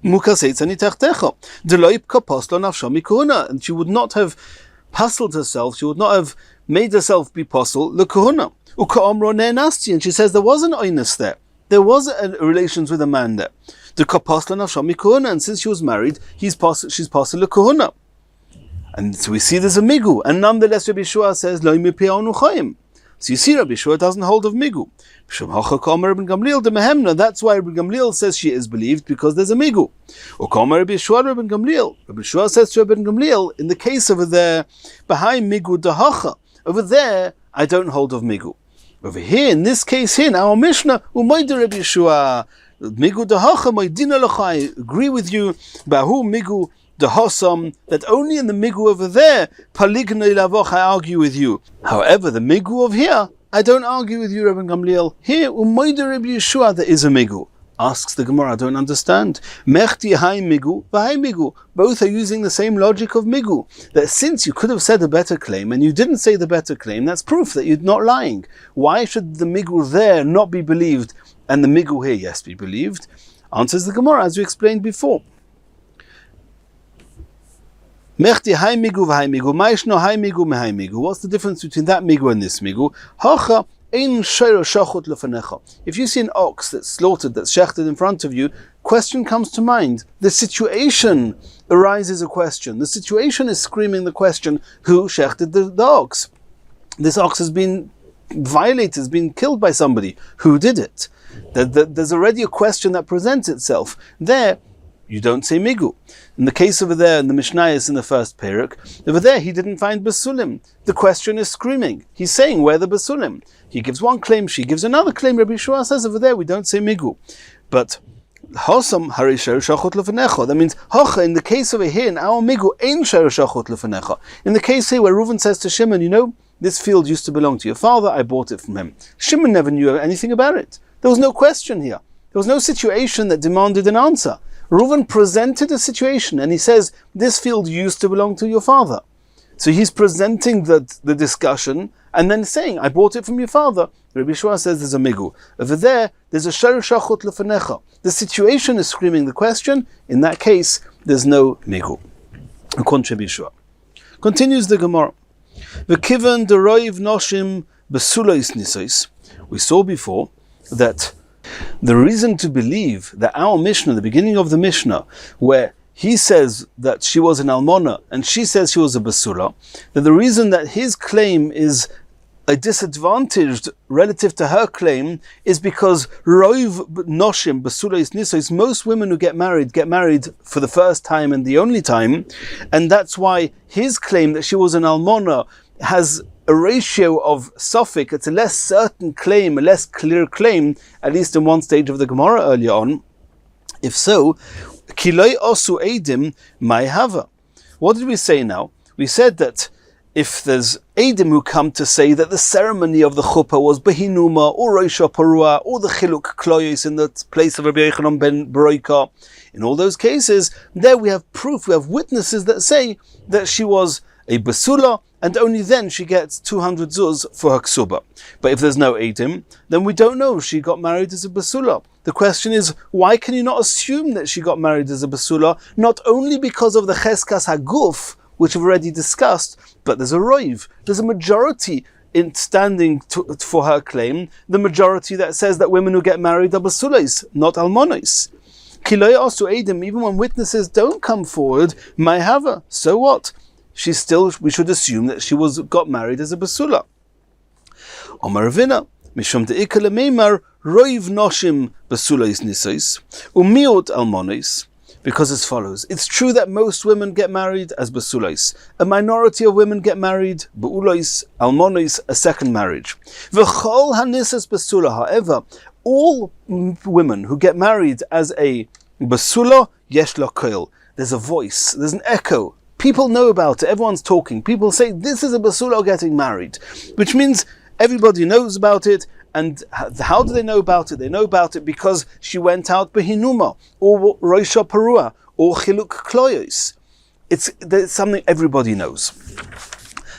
mukas eitz ani tachtecha. Deloipka poslo nafsha mikuna. And she would not have puzzled herself, she would not have made herself be posel lekahuna. Uka omro ne'nasti. And she says there was an oinus there. There was a relations with a man there. The kapasla nafsha mikuna. And since she was married, she's posel lekahuna. And so we see there's a migu, and nonetheless Rabbi Yeshua says lo mipianu chayim. So you see Rabbi Yeshua doesn't hold of migu. That's why Rabbi Gamliel says she is believed, because there's a migu. Rabbi Yeshua says to Rabbi Gamliel, in the case over there, behind migu dahacha, over there I don't hold of migu. Over here, in this case here, in our Mishnah, umayda Rabbi Yeshua, migu dahacha maydina lachai, agree with you, bahu migu the Hossam, that only in the migu over there, Paligna Lavoch, I argue with you. However, the migu of here, I don't argue with you, Rabbi Gamliel. Here, Umayda Rabbi Yeshua, there is a migu. Asks the Gemara, I don't understand. Mechti hai migu, v'hai migu. Both are using the same logic of migu. That since you could have said a better claim, and you didn't say the better claim, that's proof that you're not lying. Why should the migu there not be believed, and the migu here, yes, be believed? Answers the Gemara, as we explained before. Mechti hai migu v'hai migu, ma'ishno hai migu mehai migu. What's the difference between that migu and this migu? Hacha ein shayro shachot lefanecha. If you see an ox that's slaughtered, that's shechted in front of you, question comes to mind. The situation arises a question. The situation is screaming the question, who shechted the ox? This ox has been violated, has been killed by somebody. Who did it? There's already a question that presents itself. There, you don't say migu. In the case over there, in the Mishnayos in the first perek, over there he didn't find basulim. The question is screaming. He's saying, where are the basulim? He gives one claim, she gives another claim. Rabbi Yeshua says over there, we don't say migu. But Hosam hari shar shachot lefanecha. That means Hocha, in the case over here, in our migu, ein shar shachot lefanecha. In the case here where Reuven says to Shimon, you know, this field used to belong to your father, I bought it from him. Shimon never knew anything about it. There was no question here. There was no situation that demanded an answer. Reuven presented a situation and he says, this field used to belong to your father. So he's presenting the discussion and then saying, I bought it from your father. Rabbi Yeshua says there's a migu. Over there, there's a shar shachot lefanecha. The situation is screaming the question. In that case, there's no migu. According to Rabbi Yeshua. Continues the Gemara. V'kivan deroiv noshim besulois nisois. We saw before that the reason to believe that our Mishnah, the beginning of the Mishnah, where he says that she was an almona and she says she was a basula, that the reason that his claim is a disadvantaged relative to her claim is because roiv noshim basulos nisos, most women who get married for the first time and the only time, and that's why his claim that she was an almona has a ratio of suffix. It's a less certain claim, a less clear claim, at least in one stage of the Gemara earlier on. If so, kiloi osu edim mai hava. What did we say now? We said that if there's edim who come to say that the ceremony of the chuppah was behinuma or roisha parua or the chiluk kloyos in the place of Rabbi Yochanan ben Beroika, in all those cases, there we have proof, we have witnesses that say that she was a basula, and only then she gets 200 zuz for her ksuba. But if there's no edim, then we don't know if she got married as a basula. The question is, why can you not assume that she got married as a basula, not only because of the cheskas haguf, which we've already discussed, but there's a roiv, there's a majority in standing for her claim, the majority that says that women who get married are basulas, not almonos. Kiloi asu edim, even when witnesses don't come forward, may have her. So what? We should assume that she got married as a basula. Omar Ravina, Mishum de'ikar lemeimar, roiv noshim besulois nisois, umiot almonis. Because as follows, it's true that most women get married as basulois. A minority of women get married, beulois, almonis, a second marriage. V'chol hanisas basula, however, all women who get married as a basula, yesh lo koil. There's a voice, there's an echo. People know about it, everyone's talking. People say, this is a basula getting married. Which means everybody knows about it. And how do they know about it? They know about it because she went out behinuma, or roisha parua, or chiluk kloyos. It's something everybody knows.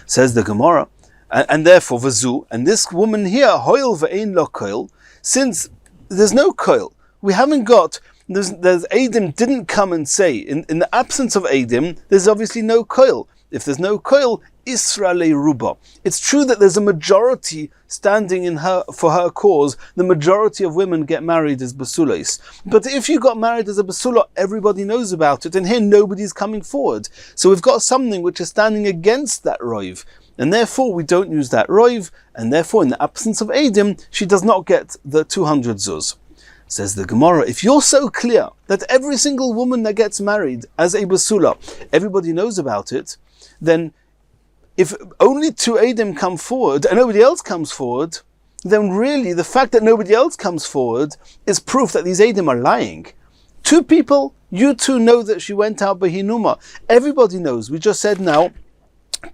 Says the Gemara, and therefore vazu, and this woman here, hoil ve'ein lo koil, since there's no koil, we haven't got, there's Adim didn't come and say, in the absence of Adim, there's obviously no koil. If there's no koil, Isra le ruba. It's true that there's a majority standing in her for her cause. The majority of women get married as basulas. But if you got married as a basula, everybody knows about it, and here nobody's coming forward. So we've got something which is standing against that roiv, and therefore we don't use that roiv, and therefore in the absence of Adim, she does not get the 200 zuz. Says the Gemara, if you're so clear that every single woman that gets married as a basula, everybody knows about it, then if only 2 Adim come forward and nobody else comes forward, then really the fact that nobody else comes forward is proof that these Adim are lying. 2 people, you 2 know that she went out behinuma. Everybody knows. We just said now,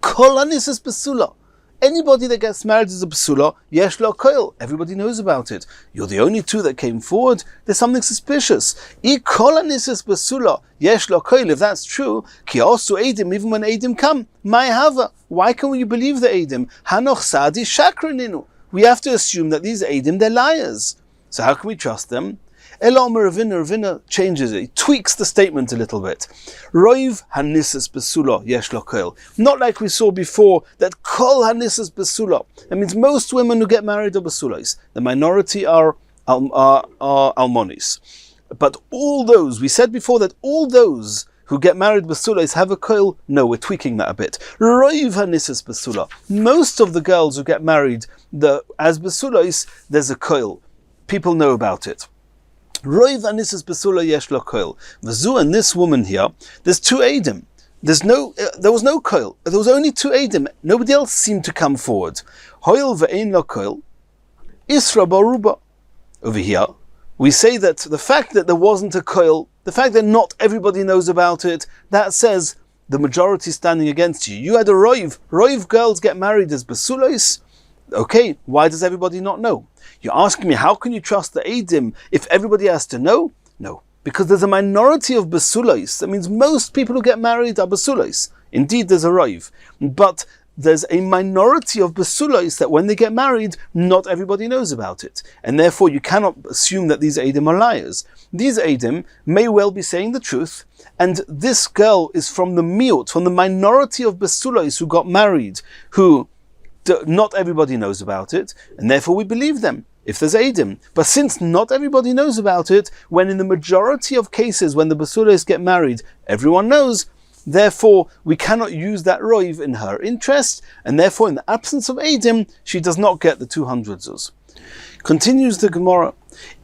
kol hanisas basula. Anybody that gets married as a basula, yesh lo koil. Everybody knows about it. You're the only 2 that came forward. There's something suspicious. I kol hanisas basula, yesh lo koil. If that's true, ki also Adim, even when Adim come, my hava. Why can we believe the Adim? Hanoch sadi shakraninu. We have to assume that these Adim, they're liars. So how can we trust them? Elom Ravina changes it. He tweaks the statement a little bit. Roiv hanisas basula yesh lo koil. Not like we saw before that kol hanisas basula. That means most women who get married are basulas. The minority are almonis. But all those, we said before that all those who get married basulas have a koil. No, we're tweaking that a bit. Roiv hanisas basula. Most of the girls who get married as basulas, there's a koil. People know about it. Roiv hanisas basula yesh lo koil. Vazu, and this woman here, there's 2 Adim. There was no koil. There was only 2 Adim. Nobody else seemed to come forward. Hoil ve'ein lo koil, isra baruba. Over here, we say that the fact that there wasn't a koil, the fact that not everybody knows about it, that says the majority standing against you. You had a roiv. Roiv girls get married as basulos. Okay, why does everybody not know? You're asking me, how can you trust the Adim if everybody has to know? No, because there's a minority of basulos. That means most people who get married are basulos. Indeed, there's a roiv. But there's a minority of basulos that when they get married, not everybody knows about it. And therefore, you cannot assume that these Adim are liars. These Adim may well be saying the truth, and this girl is from the miut, from the minority of basulos who got married, who not everybody knows about it, and therefore we believe them, if there's Adim. But since not everybody knows about it, when in the majority of cases when the basulos get married, everyone knows, therefore we cannot use that roiv in her interest, and therefore in the absence of Adim, she does not get the 200 zuz. Continues the Gemara,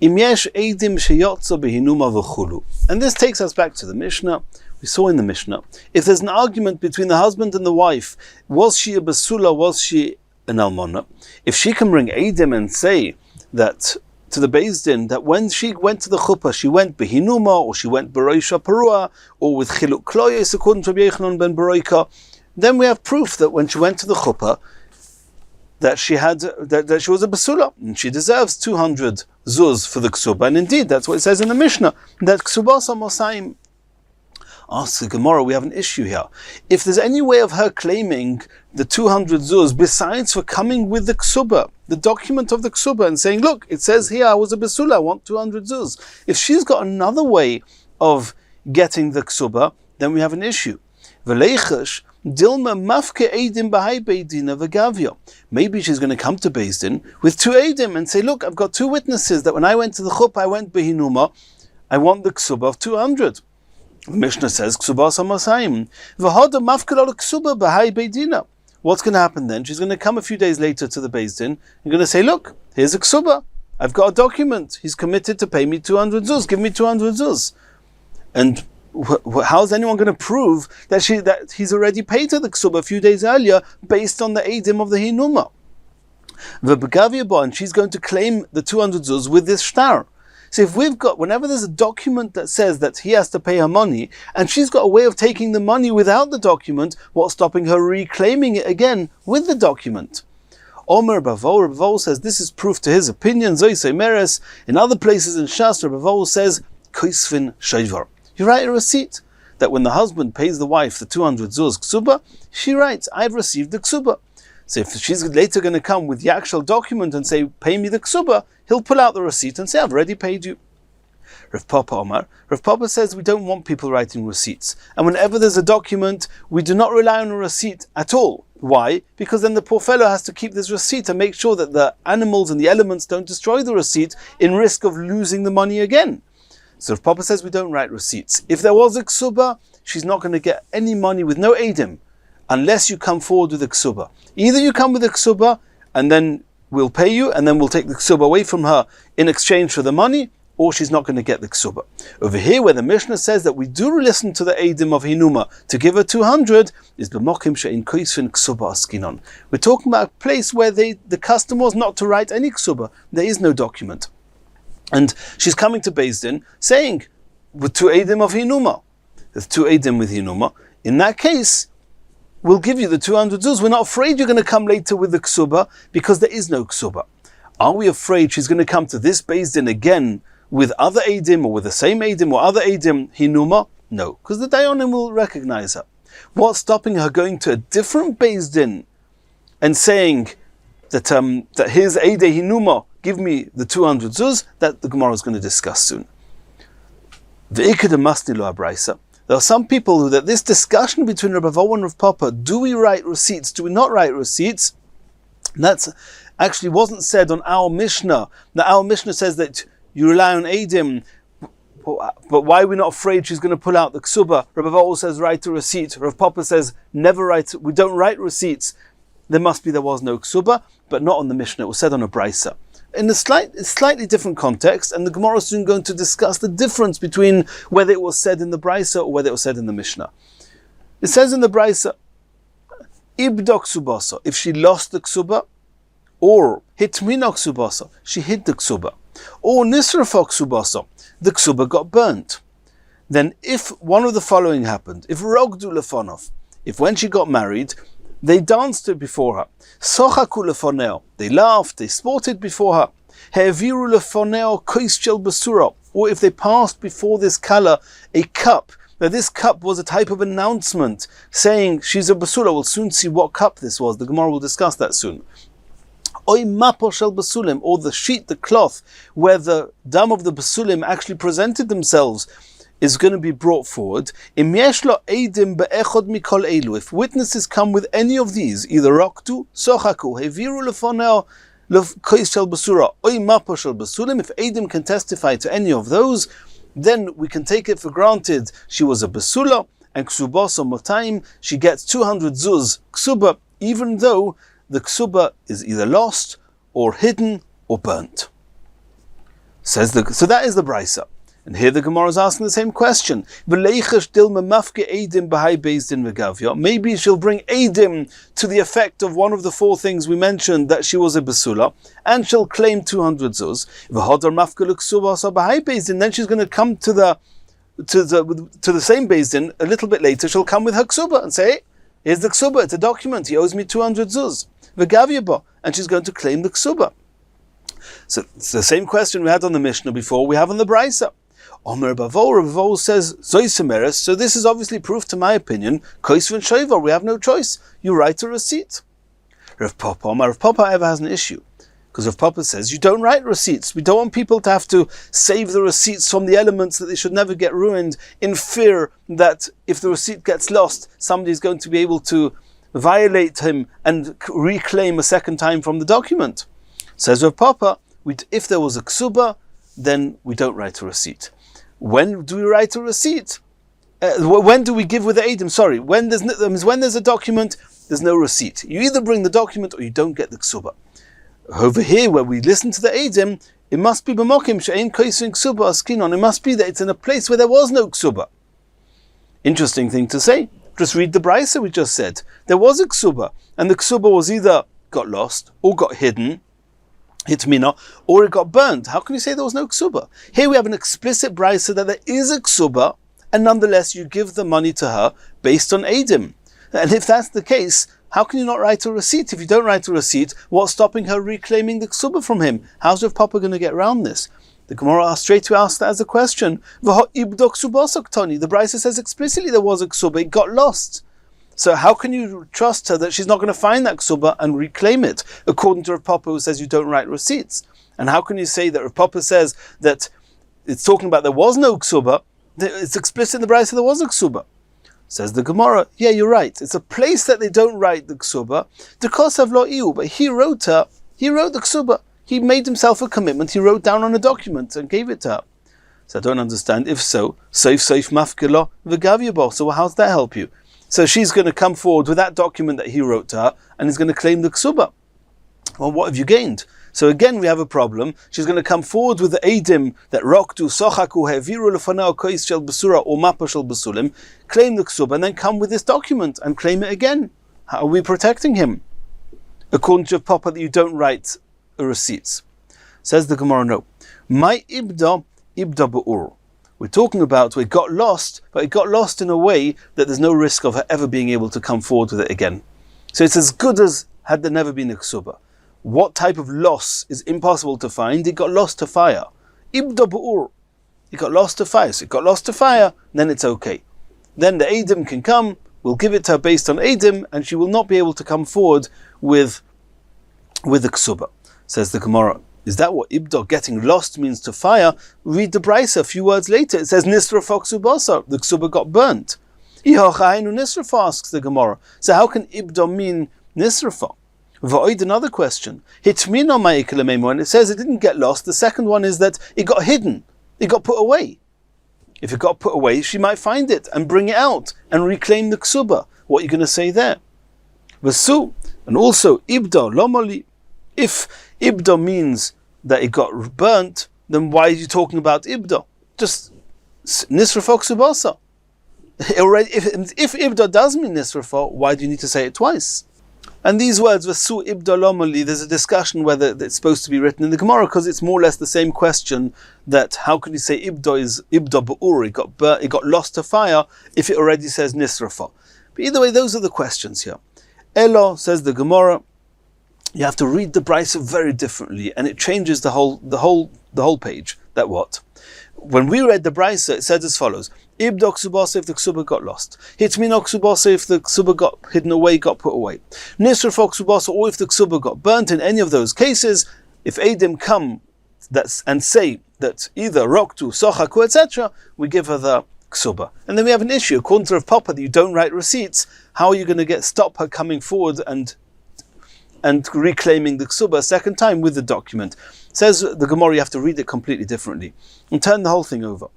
Im yesh Adim sheyotza behinuma v'chulu. And this takes us back to the Mishnah. We saw in the Mishnah, if there's an argument between the husband and the wife, was she a basula, was she an almona? If she can bring Adim and say that to the Beis Din, that when she went to the chuppah, she went behinuma, or she went beroisha parua, or with chiluk kloyes, according to Rabbi Yochanan ben Beroika, then we have proof that when she went to the chuppah, that she had that she was a basula, and she deserves 200 zuz for the ksuba. And indeed, that's what it says in the Mishnah, that ksubas are mosayim. Ask the Gemara, we have an issue here. If there's any way of her claiming the 200 zuz besides for coming with the ksuba, the document of the ksuba, and saying, look, it says here I was a basula, I want 200 zuz. If she's got another way of getting the ksuba, then we have an issue. V'leichash dilma mafke edim b'hai beidina v'gavya. Maybe she's going to come to Beis Din with 2 edim and say, look, I've got 2 witnesses that when I went to the chuppah, I went behinuma, I want the ksuba of 200. The Mishnah says, Ksubas HaMasayim. V'hoda mafkal al ksuba b'hai beidina. what's going to happen then? She's going to come a few days later to the Beis Din and going to say, look, here's a ksuba. I've got a document. He's committed to pay me 200 zuz. Give me 200 zuz. And how's anyone going to prove that he's already paid her the ksuba a few days earlier based on the eidim of the hinuma? And she's going to claim the 200 zuz with this shtar. So if whenever there's a document that says that he has to pay her money, and she's got a way of taking the money without the document, what's stopping her reclaiming it again with the document? Omer Bavo says this is proof to his opinion. Zoisei Meres. In other places in Shas, Bavo says, Koisvin Shayvar. You write a receipt that when the husband pays the wife the 200 zuz ksuba, she writes, I've received the ksuba. So if she's later going to come with the actual document and say, pay me the ksuba, he'll pull out the receipt and say, I've already paid you. Rav Papa Omar. Rav Papa says we don't want people writing receipts. And whenever there's a document, we do not rely on a receipt at all. Why? Because then the poor fellow has to keep this receipt and make sure that the animals and the elements don't destroy the receipt in risk of losing the money again. So Rav Papa says we don't write receipts. If there was a ksuba, she's not going to get any money with no edim unless you come forward with a ksuba. Either you come with a ksuba and then we'll pay you and then we'll take the ksuba away from her in exchange for the money, or she's not going to get the ksuba. Over here, where the Mishnah says that we do listen to the eidim of hinuma to give her 200, is b'mokim she'in koisvin ksuba askinon. We're talking about a place where the custom was not to write any ksuba. There is no document. And she's coming to Beis Din saying, with 2 eidim of hinuma. There's 2 eidim with hinuma. In that case, we'll give you the 200 zuz. We're not afraid you're going to come later with the ksuba because there is no ksuba. Are we afraid she's going to come to this Beis Din again with other eidim or with the same eidim or other eidim hinuma? No, because the dayanim will recognize her. What's stopping her going to a different Beis Din and saying that here's eidei hinuma, give me the 200 zuz? That the Gemara is going to discuss soon. There are some people who, that this discussion between Rabbi Vo and Rav Papa, do we write receipts, do we not write receipts? That's actually wasn't said on our Mishnah. Now our Mishnah says that you rely on eidim, but why are we not afraid she's going to pull out the ksuba? Rabbi Vo says write a receipt. Rav Papa says never write. We don't write receipts. There was no ksuba, but not on the Mishnah. It was said on a brisa. In a slightly different context, and the Gemara is soon going to discuss the difference between whether it was said in the brisa or whether it was said in the Mishnah. It says in the brisa, ibdok subasa, if she lost the ksuba, or hitminok subasa, she hid the ksuba, or nisrafok subasa, the ksuba got burnt. Then if one of the following happened, if rogdu lefonov, if when she got married, they danced it before her, sochaku lefoneo, they laughed, they sported before her, he'eviru lefoneo kois shel basura, or if they passed before this kala a cup, that this cup was a type of announcement saying she's a basura. We'll soon see what cup this was. The Gemara will discuss that soon. Oy mapo shel basulim, or the sheet, the cloth, where the dam of the basulim actually presented themselves, is going to be brought forward. If witnesses come with any of these, either roktu, sochaku, heviru lefoneo, kois shel basura, oy mapo shel basulim, if Eidim can testify to any of those, then we can take it for granted she was a basula, and ksubasa motaim, she gets 200 zuz ksuba, even though the ksuba is either lost or hidden or burnt. So that is the brisa. And here the Gemara is asking the same question. Maybe she'll bring eidim to the effect of one of the 4 things we mentioned, that she was a basula, and she'll claim 200 zuz. And then she's going to come to the same Beis Din a little bit later. She'll come with her ksuba and say, hey, here's the ksuba, it's a document, he owes me 200 zuz. And she's going to claim the ksuba. So it's the same question we had on the Mishnah before, we have on the brisa. Omer Bavo says, Zoisemeres, so this is obviously proof to my opinion, Koisvin Shoivar, we have no choice. You write a receipt. Rav Papa ever has an issue. Because Rav Papa says, you don't write receipts. We don't want people to have to save the receipts from the elements, that they should never get ruined, in fear that if the receipt gets lost, somebody's going to be able to violate him and reclaim a second time from the document. Says Rav Papa, if there was a ksuba, then we don't write a receipt. When do we write a receipt? When do we give with the eidim? When there's a document there's no receipt. You either bring the document or you don't get the ksuba. Over here, where we listen to the Eidim, it must be b'mokim she'ein koisvin ksuba askinon. It must be that it's in a place where there was no ksuba. Interesting thing to say. Just read the brisa we just said. There was a ksuba, and the ksuba was either got lost or got hidden, hitmina, or it got burnt. How can you say there was no ksuba? Here we have an explicit brisa that there is a ksuba, and nonetheless you give the money to her based on Eidim. And if that's the case, how can you not write a receipt? If you don't write a receipt, what's stopping her reclaiming the ksuba from him? How's Rav Papa going to get around this? The Gemara straight away asks that as a question. The Brisa says explicitly there was a ksuba, it got lost. So how can you trust her that she's not going to find that ksuba and reclaim it, according to Rav Papa, who says you don't write receipts? And how can you say that Rav Papa says that it's talking about there was no ksuba, it's explicit in the Brisa there was a ksuba? Says the Gemara, yeah, you're right. It's a place that they don't write the ksuba, but he wrote the ksuba. He made himself a commitment, he wrote down on a document and gave it to her. So I don't understand. If so, seif mafkilo v'gavyabo. So how does that help you? So she's going to come forward with that document that he wrote to her, and he's going to claim the ksuba. Well, what have you gained? So again, we have a problem. She's going to come forward with the Eidim that Roktu, Sochaku, Heviru Lefanao, Kois Shel Besura, or Mappa Shel Besulim, claim the ksuba, and then come with this document and claim it again. How are we protecting him? According to Papa, that you don't write receipts. Says the Gemara, no. My ibda ba'ur. We're talking about it got lost, but it got lost in a way that there's no risk of her ever being able to come forward with it again. So it's as good as had there never been a ksuba. What type of loss is impossible to find? It got lost to fire. Ibda ba'ur. It got lost to fire. So it got lost to fire, then it's okay. Then the Eidim can come, we'll give it to her based on Eidim, and she will not be able to come forward with the ksuba. Says the Gemara, is that what ibda, getting lost, means to fire? Read the Brisa a few words later. It says nisrafa ksubasa, the ksuba got burnt. Ihochainu nisrafa, asks the Gemara. So how can ibda mean nisrafa? Va'oid, another question. Hitmino ma'ikelamemo, when it says it didn't get lost, the second one is that it got hidden. It got put away. If it got put away, she might find it and bring it out and reclaim the ksuba. What are you going to say there? Vasu, and also ibda, lomoli. If ibda means that it got burnt, then why are you talking about ibda? Just nisrafa ksubasa. If ibda does mean nisrafa, why do you need to say it twice? And these words, vasu ibda lomali, there's a discussion whether it's supposed to be written in the Gemara, because it's more or less the same question, that how can you say ibda is ibda ba'ur, it got lost to fire, if it already says nisrafa. But either way, those are the questions here. Elo, says the Gemara, you have to read the Brisa very differently, and it changes the whole page. That what? When we read the Brisa, it said as follows: Ibdok ksubasa, if the ksuba got lost. Hitminok ksubasa, if the ksuba got hidden away, got put away. Nisrafok ksubasa, or if the ksuba got burnt. In any of those cases, if Eidim come and say that either Roktu, Sochaku, etc., we give her the ksuba. And then we have an issue. According to Rav Papa, that you don't write receipts, how are you going to stop her coming forward and reclaiming the ksuba a second time with the document? Says the Gemara, you have to read it completely differently and turn the whole thing over.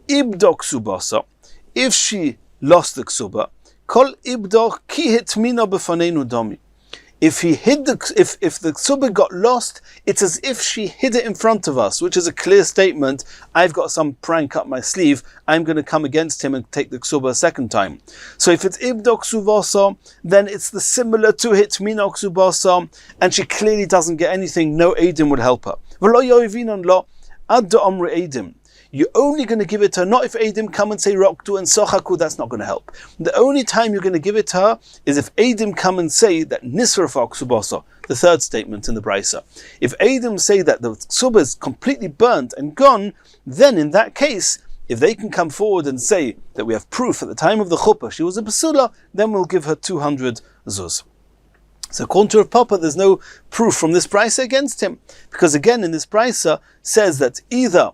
Ibda ksubasa, if she lost the ksuba, kol ibda ki hitmina b'faneinu dami. If the ksuba got lost, it's as if she hid it in front of us, which is a clear statement. I've got some prank up my sleeve. I'm going to come against him and take the ksuba a second time. So if it's ibda ksubasa, then it's the similar to hitmina ksubasa, and she clearly doesn't get anything. No Eidim would help her. V'lo yoivinon lo ad amri Eidim. You're only going to give it to her, not if Eidim come and say Roktu and Sochaku, that's not going to help. The only time you're going to give it to her is if Eidim come and say that Nisrafa Ksubasa, the third statement in the Brisa. If Eidim say that the Ksuba is completely burnt and gone, then in that case, if they can come forward and say that we have proof at the time of the Chuppah she was a Basula, then we'll give her 200 Zuz. So according to Rav Papa, there's no proof from this Brisa against him. Because again, in this Brisa says that either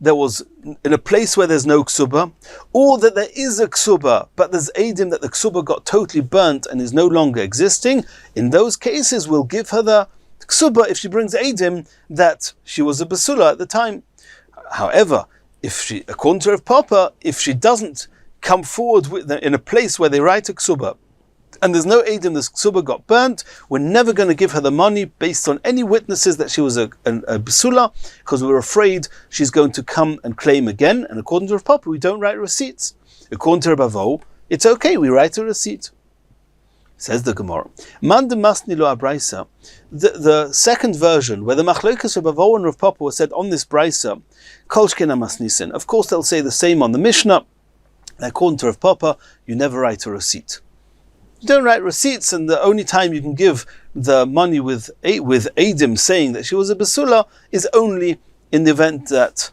there was in a place where there's no ksuba, or that there is a ksuba, but there's Eidim that the ksuba got totally burnt and is no longer existing. In those cases, we'll give her the ksuba if she brings Eidim that she was a basula at the time. However, according to Rav Papa, if she doesn't come forward in a place where they write a ksuba, and there's no edim, this ksuba got burnt, we're never going to give her the money based on any witnesses that she was a basula, because we're afraid she's going to come and claim again. And according to Rav Papa, we don't write receipts. According to Rabbi, it's okay, we write a receipt. Says the Gemara, Man de masni lo abraisa. The second version, where the machlokas of Rabbi and Rav Papa were said on this brisa, kolshkena masnisin. Of course, they'll say the same on the Mishnah. According to Rav Papa, you never write a receipt. You don't write receipts, and the only time you can give the money with Eidim saying that she was a basula is only in the event that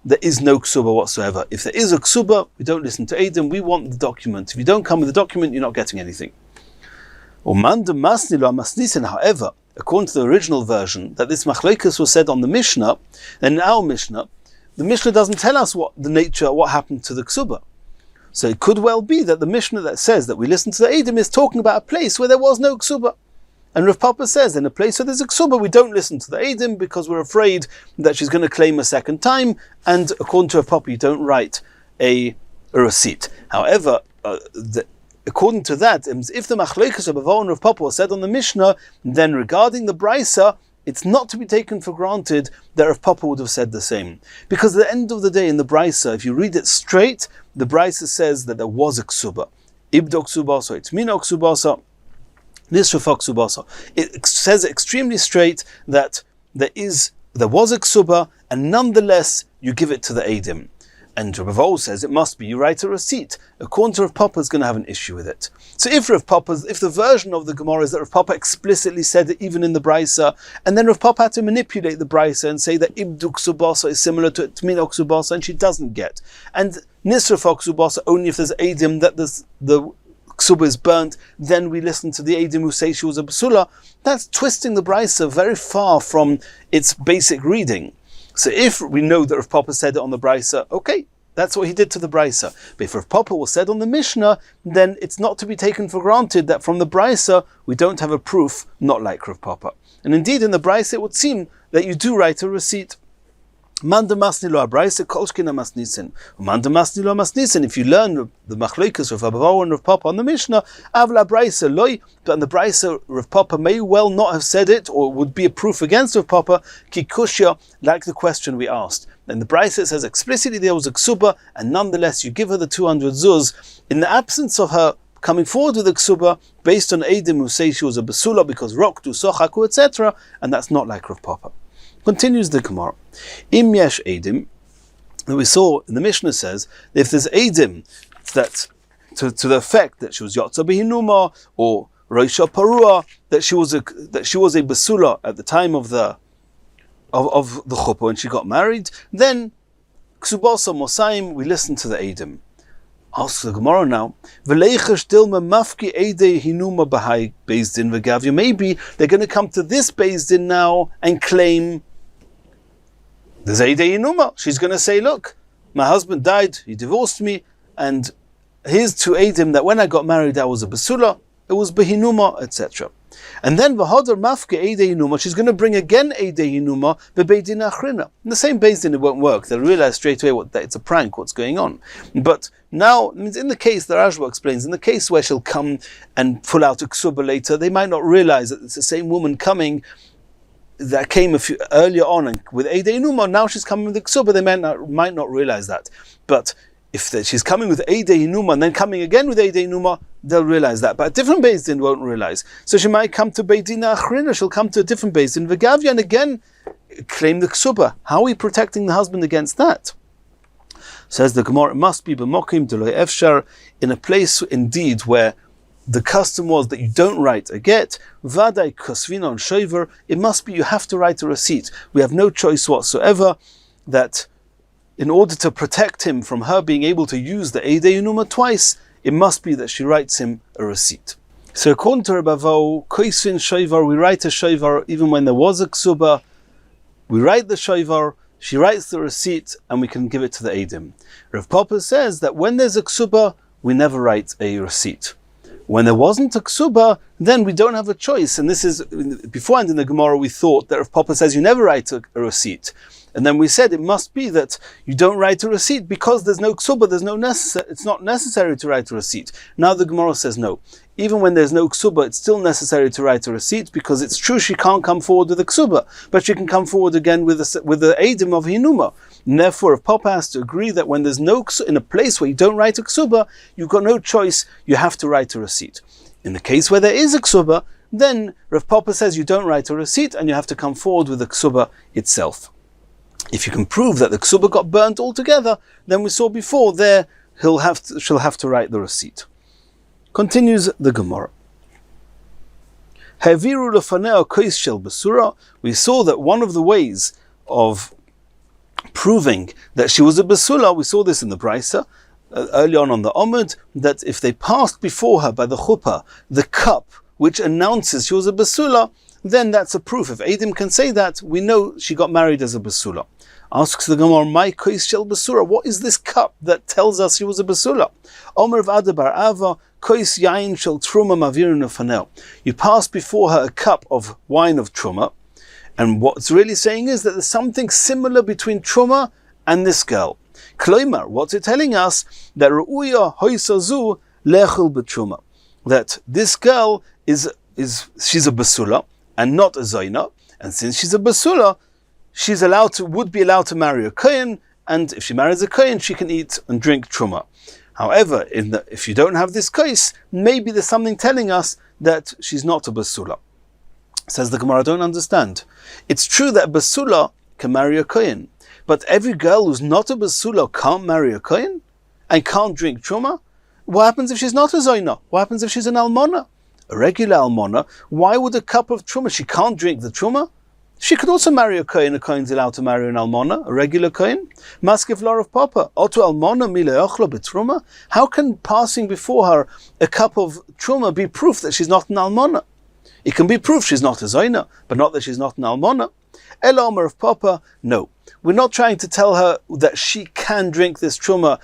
there is no ksuba whatsoever. If there is a ksuba, we don't listen to Eidim, we want the document. If you don't come with the document, you're not getting anything. However, according to the original version, that this machlokas was said on the Mishnah, then in our Mishnah, the Mishnah doesn't tell us what happened to the ksuba. So it could well be that the Mishnah that says that we listen to the Eidim is talking about a place where there was no ksuba. And Rav Papa says, in a place where there's a ksuba, we don't listen to the Eidim because we're afraid that she's going to claim a second time. And according to Rav Papa, you don't write a receipt. However, according to that, if the machlokas of Rav and Rav Papa was said on the Mishnah, then regarding the brisa, it's not to be taken for granted that Rav Papa would have said the same. Because at the end of the day, in the brisa, if you read it straight, the brisa says that there was a ksuba. Ibdo ksubasa, itmino ksubasa, nisrafa ksubasa. It says extremely straight that there was a ksuba, and nonetheless you give it to the Eidim. And Rabbi says it must be you write a receipt. According to Rav Papa, is going to have an issue with it. So if the version of the Gemara is that Rav Papa explicitly said it even in the brisa, and then Rav Papa had to manipulate the brisa and say that Ibdu Ksubasa is similar to Tmina Ksubasa, and she doesn't get. And Nisrafa Ksubasa only if there's Eidim that the Ksuba is burnt, then we listen to the Eidim who say she was a basula. That's twisting the brisa very far from its basic reading. So if we know that Rav Papa said it on the brisa, okay, that's what he did to the brisa. But if Rav Papa was said on the Mishnah, then it's not to be taken for granted that from the brisa we don't have a proof not like Rav Papa. And indeed in the brisa it would seem that you do write a receipt. Manda masni lo abraisa kolshkina masnisin. Manda masni lo masnisin. If you learn the machlokas of Rabbi and Rav Papa on the Mishnah, avla abraisa loy. But in the brisa, Rav Papa may well not have said it, or would be a proof against Rav Papa. Kikushya, like the question we asked. And the brisa it says explicitly there was a ksuba, and nonetheless you give her the 200 zuz in the absence of her coming forward with a ksuba based on Eidim who say she was a basula because roktu sochaku etc. And that's not like Rav Papa. Continues the Gemara. Im yesh Eidim, that we saw in the Mishnah says that if there's Eidim that to the effect that she was Yotza Behinuma or Roisha Parua, that she was a basula at the time of the chuppah when she got married, then Ksubasa Mosaim, we listen to the Eidim. Ask the Gemara now. Maybe they're going to come to this Beis Din now and claim there's Eidei Hinuma. She's going to say, look, my husband died, he divorced me, and here's to Eidim that when I got married I was a basula, it was Behinuma, etc. And then V'hodar Mafke Eidei Hinuma, she's going to bring again Eidei Hinuma, Bebeidin Achrina. In the same Beis Din it won't work. They'll realize straight away that it's a prank, what's going on. But now, in the case, the Rashba explains, in the case where she'll come and pull out a ksuba later, they might not realize that it's the same woman coming that came earlier on and with Eidei Hinuma. Now she's coming with the ksuba. They might not realize that. But if she's coming with Eidei Hinuma and then coming again with Eidei Hinuma, they'll realize that. But a different Beis Din won't realize. So she might come to Beidina Achrina, she'll come to a different Beis Din, V'gavya, and again claim the ksuba. How are we protecting the husband against that? Says the Gemara, it must be b'mokim deloy efshar, in a place indeed where the custom was that you don't write a get, vaday kosvina on shover, it must be you have to write a receipt. We have no choice whatsoever that in order to protect him from her being able to use the Eidei Hinuma twice, it must be that she writes him a receipt. So according to Rabbi, koisvin shover, we write a shover even when there was a ksuba, we write the shover, she writes the receipt, and we can give it to the Eidim. Rav Papa says that when there's a ksuba, we never write a receipt. When there wasn't a ksuba, then we don't have a choice. And this is, beforehand in the Gemara we thought that Rav Papa says you never write a receipt. And then we said it must be that you don't write a receipt because there's no ksuba, it's not necessary to write a receipt. Now the Gemara says no. even when there's no ksuba, it's still necessary to write a receipt, because it's true she can't come forward with a ksuba, but she can come forward again with the edim of hinuma. And therefore, if Papa has to agree that when there's no ksuba, in a place where you don't write a ksuba, you've got no choice, you have to write a receipt. In the case where there is a ksuba, then Rav Papa says you don't write a receipt and you have to come forward with the ksuba itself. If you can prove that the ksuba got burnt altogether, then we saw before there she'll have to write the receipt. Continues the Gemara. We saw that one of the ways of proving that she was a basula, we saw this in the Brisa early on the Omid, that if they passed before her by the chuppah the cup which announces she was a basula, then that's a proof. If Edim can say that, we know she got married as a basula. Asks the Gemara, "My kois shel basura? What is this cup that tells us she was a basula?" Omer v'ada bar ava kois yain shel truma mavirin ufanel. You pass before her a cup of wine of truma, and what's really saying is that there's something similar between truma and this girl. Kloimar, what's it telling us? That ru'uya hoisazu lechel betruma. That this girl she's a basula and not a zaina, and since she's a basula, she's would be allowed to marry a kohen, and if she marries a kohen, she can eat and drink truma. However, if you don't have this case, maybe there's something telling us that she's not a basula. Says the Gemara, I don't understand. It's true that a basula can marry a kohen, but every girl who's not a basula can't marry a kohen and can't drink truma. What happens if she's not a zoina? What happens if she's an almona? A regular almona, why would a cup of truma, she can't drink the truma? She could also marry a kohen's allowed to marry an almona, a regular kohen. Maskef lor of papa, oto almona mile ochlo betruma. How can passing before her a cup of truma be proof that she's not an almona? It can be proof she's not a zoina, but not that she's not an almona. El omer of papa, no. We're not trying to tell her that she can drink this truma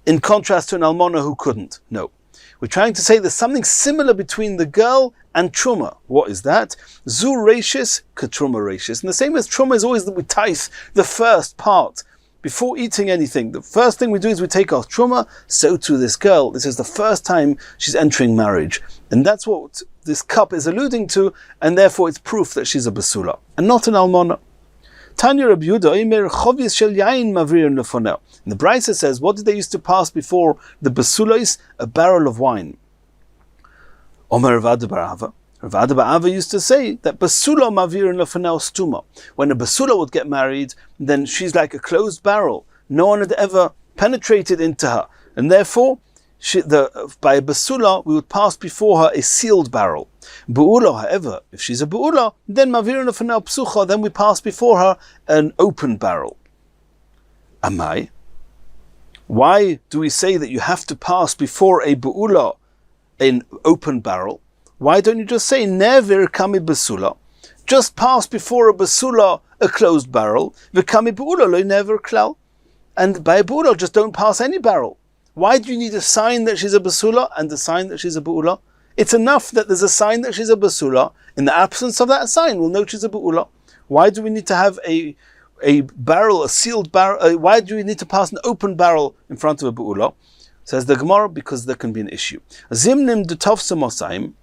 in contrast to an almona who couldn't. No. We're trying to say there's something similar between the girl and truma. What is that? Zu reishis ka truma reishis. And the same as truma is always that we tithe the first part before eating anything. The first thing we do is we take our truma. So to this girl, this is the first time she's entering marriage. And that's what this cup is alluding to, and therefore it's proof that she's a basula and not an almona. Tanya Rabbi Yehuda Omer chovis shel yain mavririn lefonel. And the Brisa says, what did they used to pass before the basulos? A barrel of wine. Omer Rav Ada bar Ava. Rav Ada bar Ava used to say that basula mavririn lefonel stuma. When a basula would get married, then she's like a closed barrel. No one had ever penetrated into her, and therefore, by a basula, we would pass before her a sealed barrel. Bu'ula, however, if she's a bu'ula, then mavirin lefonel psucha, then we pass before her an open barrel. Amai? Why do we say that you have to pass before a bu'ula an open barrel? Why don't you just say never kami basula? Just pass before a basula a closed barrel. V'kami bu'ula lo never klal. And by a bu'ula, just don't pass any barrel. Why do you need a sign that she's a basula and a sign that she's a bu'ula? It's enough that there's a sign that she's a basula. In the absence of that sign, we'll know she's a bu'ula. Why do we need to have a barrel, a sealed barrel? Why do we need to pass an open barrel in front of a bu'ula? Says the Gemara, because there can be an issue. Zimnim detofsa mosaim.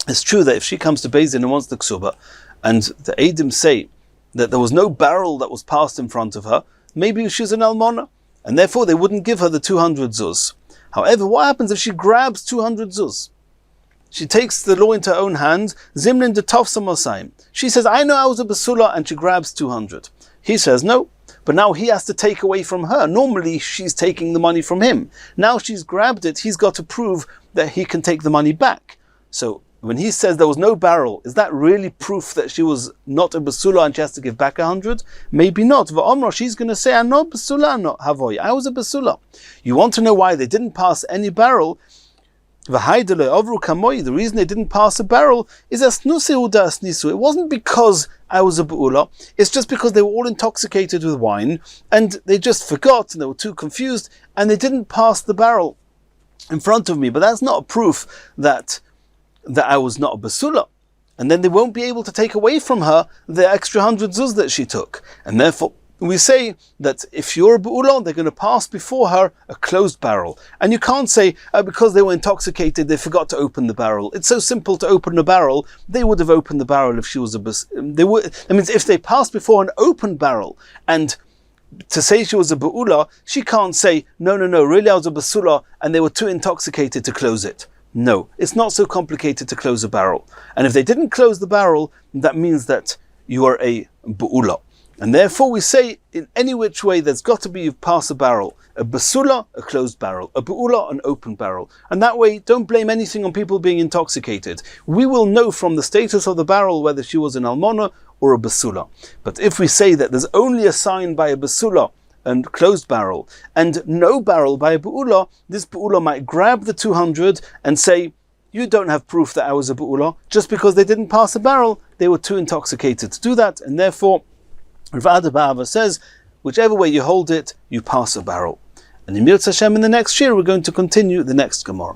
It's true that if she comes to Beis Din and wants the ksuba, and the Eidim say that there was no barrel that was passed in front of her, maybe she's an almona, and therefore they wouldn't give her the 200 zuz. However, what happens if she grabs 200 zuz? She takes the law into her own hands. Zimnin de tofsa mosaim. She says, I know I was a basula, and she grabs 200. He says, no. But now he has to take away from her. Normally, she's taking the money from him. Now she's grabbed it. He's got to prove that he can take the money back. So when he says there was no barrel, is that really proof that she was not a basula and she has to give back 100? Maybe not. V'omra, she's going to say, I'm not basula, not havoy. I was a basula. You want to know why they didn't pass any barrel? The reason they didn't pass a barrel is it wasn't because I was a bu'ula, it's just because they were all intoxicated with wine and they just forgot and they were too confused and they didn't pass the barrel in front of me. But that's not a proof that I was not a basula. And then they won't be able to take away from her the extra 100 zuz that she took. And therefore we say that if you're a Be'ula, they're going to pass before her a closed barrel. And you can't say, because they were intoxicated, they forgot to open the barrel. It's so simple to open a barrel. They would have opened the barrel if she was that means if they passed before an open barrel, and to say she was a Be'ula, she can't say, no, really I was a Basula, and they were too intoxicated to close it. No, it's not so complicated to close a barrel. And if they didn't close the barrel, that means that you are a Be'ula. And therefore we say, in any which way, there's got to be, you pass a barrel. A basula, a closed barrel. A be'ula, an open barrel. And that way, don't blame anything on people being intoxicated. We will know from the status of the barrel whether she was an almona or a basula. But if we say that there's only a sign by a basula and closed barrel, and no barrel by a be'ula, this be'ula might grab the 200 and say, you don't have proof that I was a be'ula. Just because they didn't pass a barrel, they were too intoxicated to do that, and therefore Rav Ba'ava says, whichever way you hold it, you pass a barrel. And in Yitzchok in the next year, we're going to continue the next Gemara.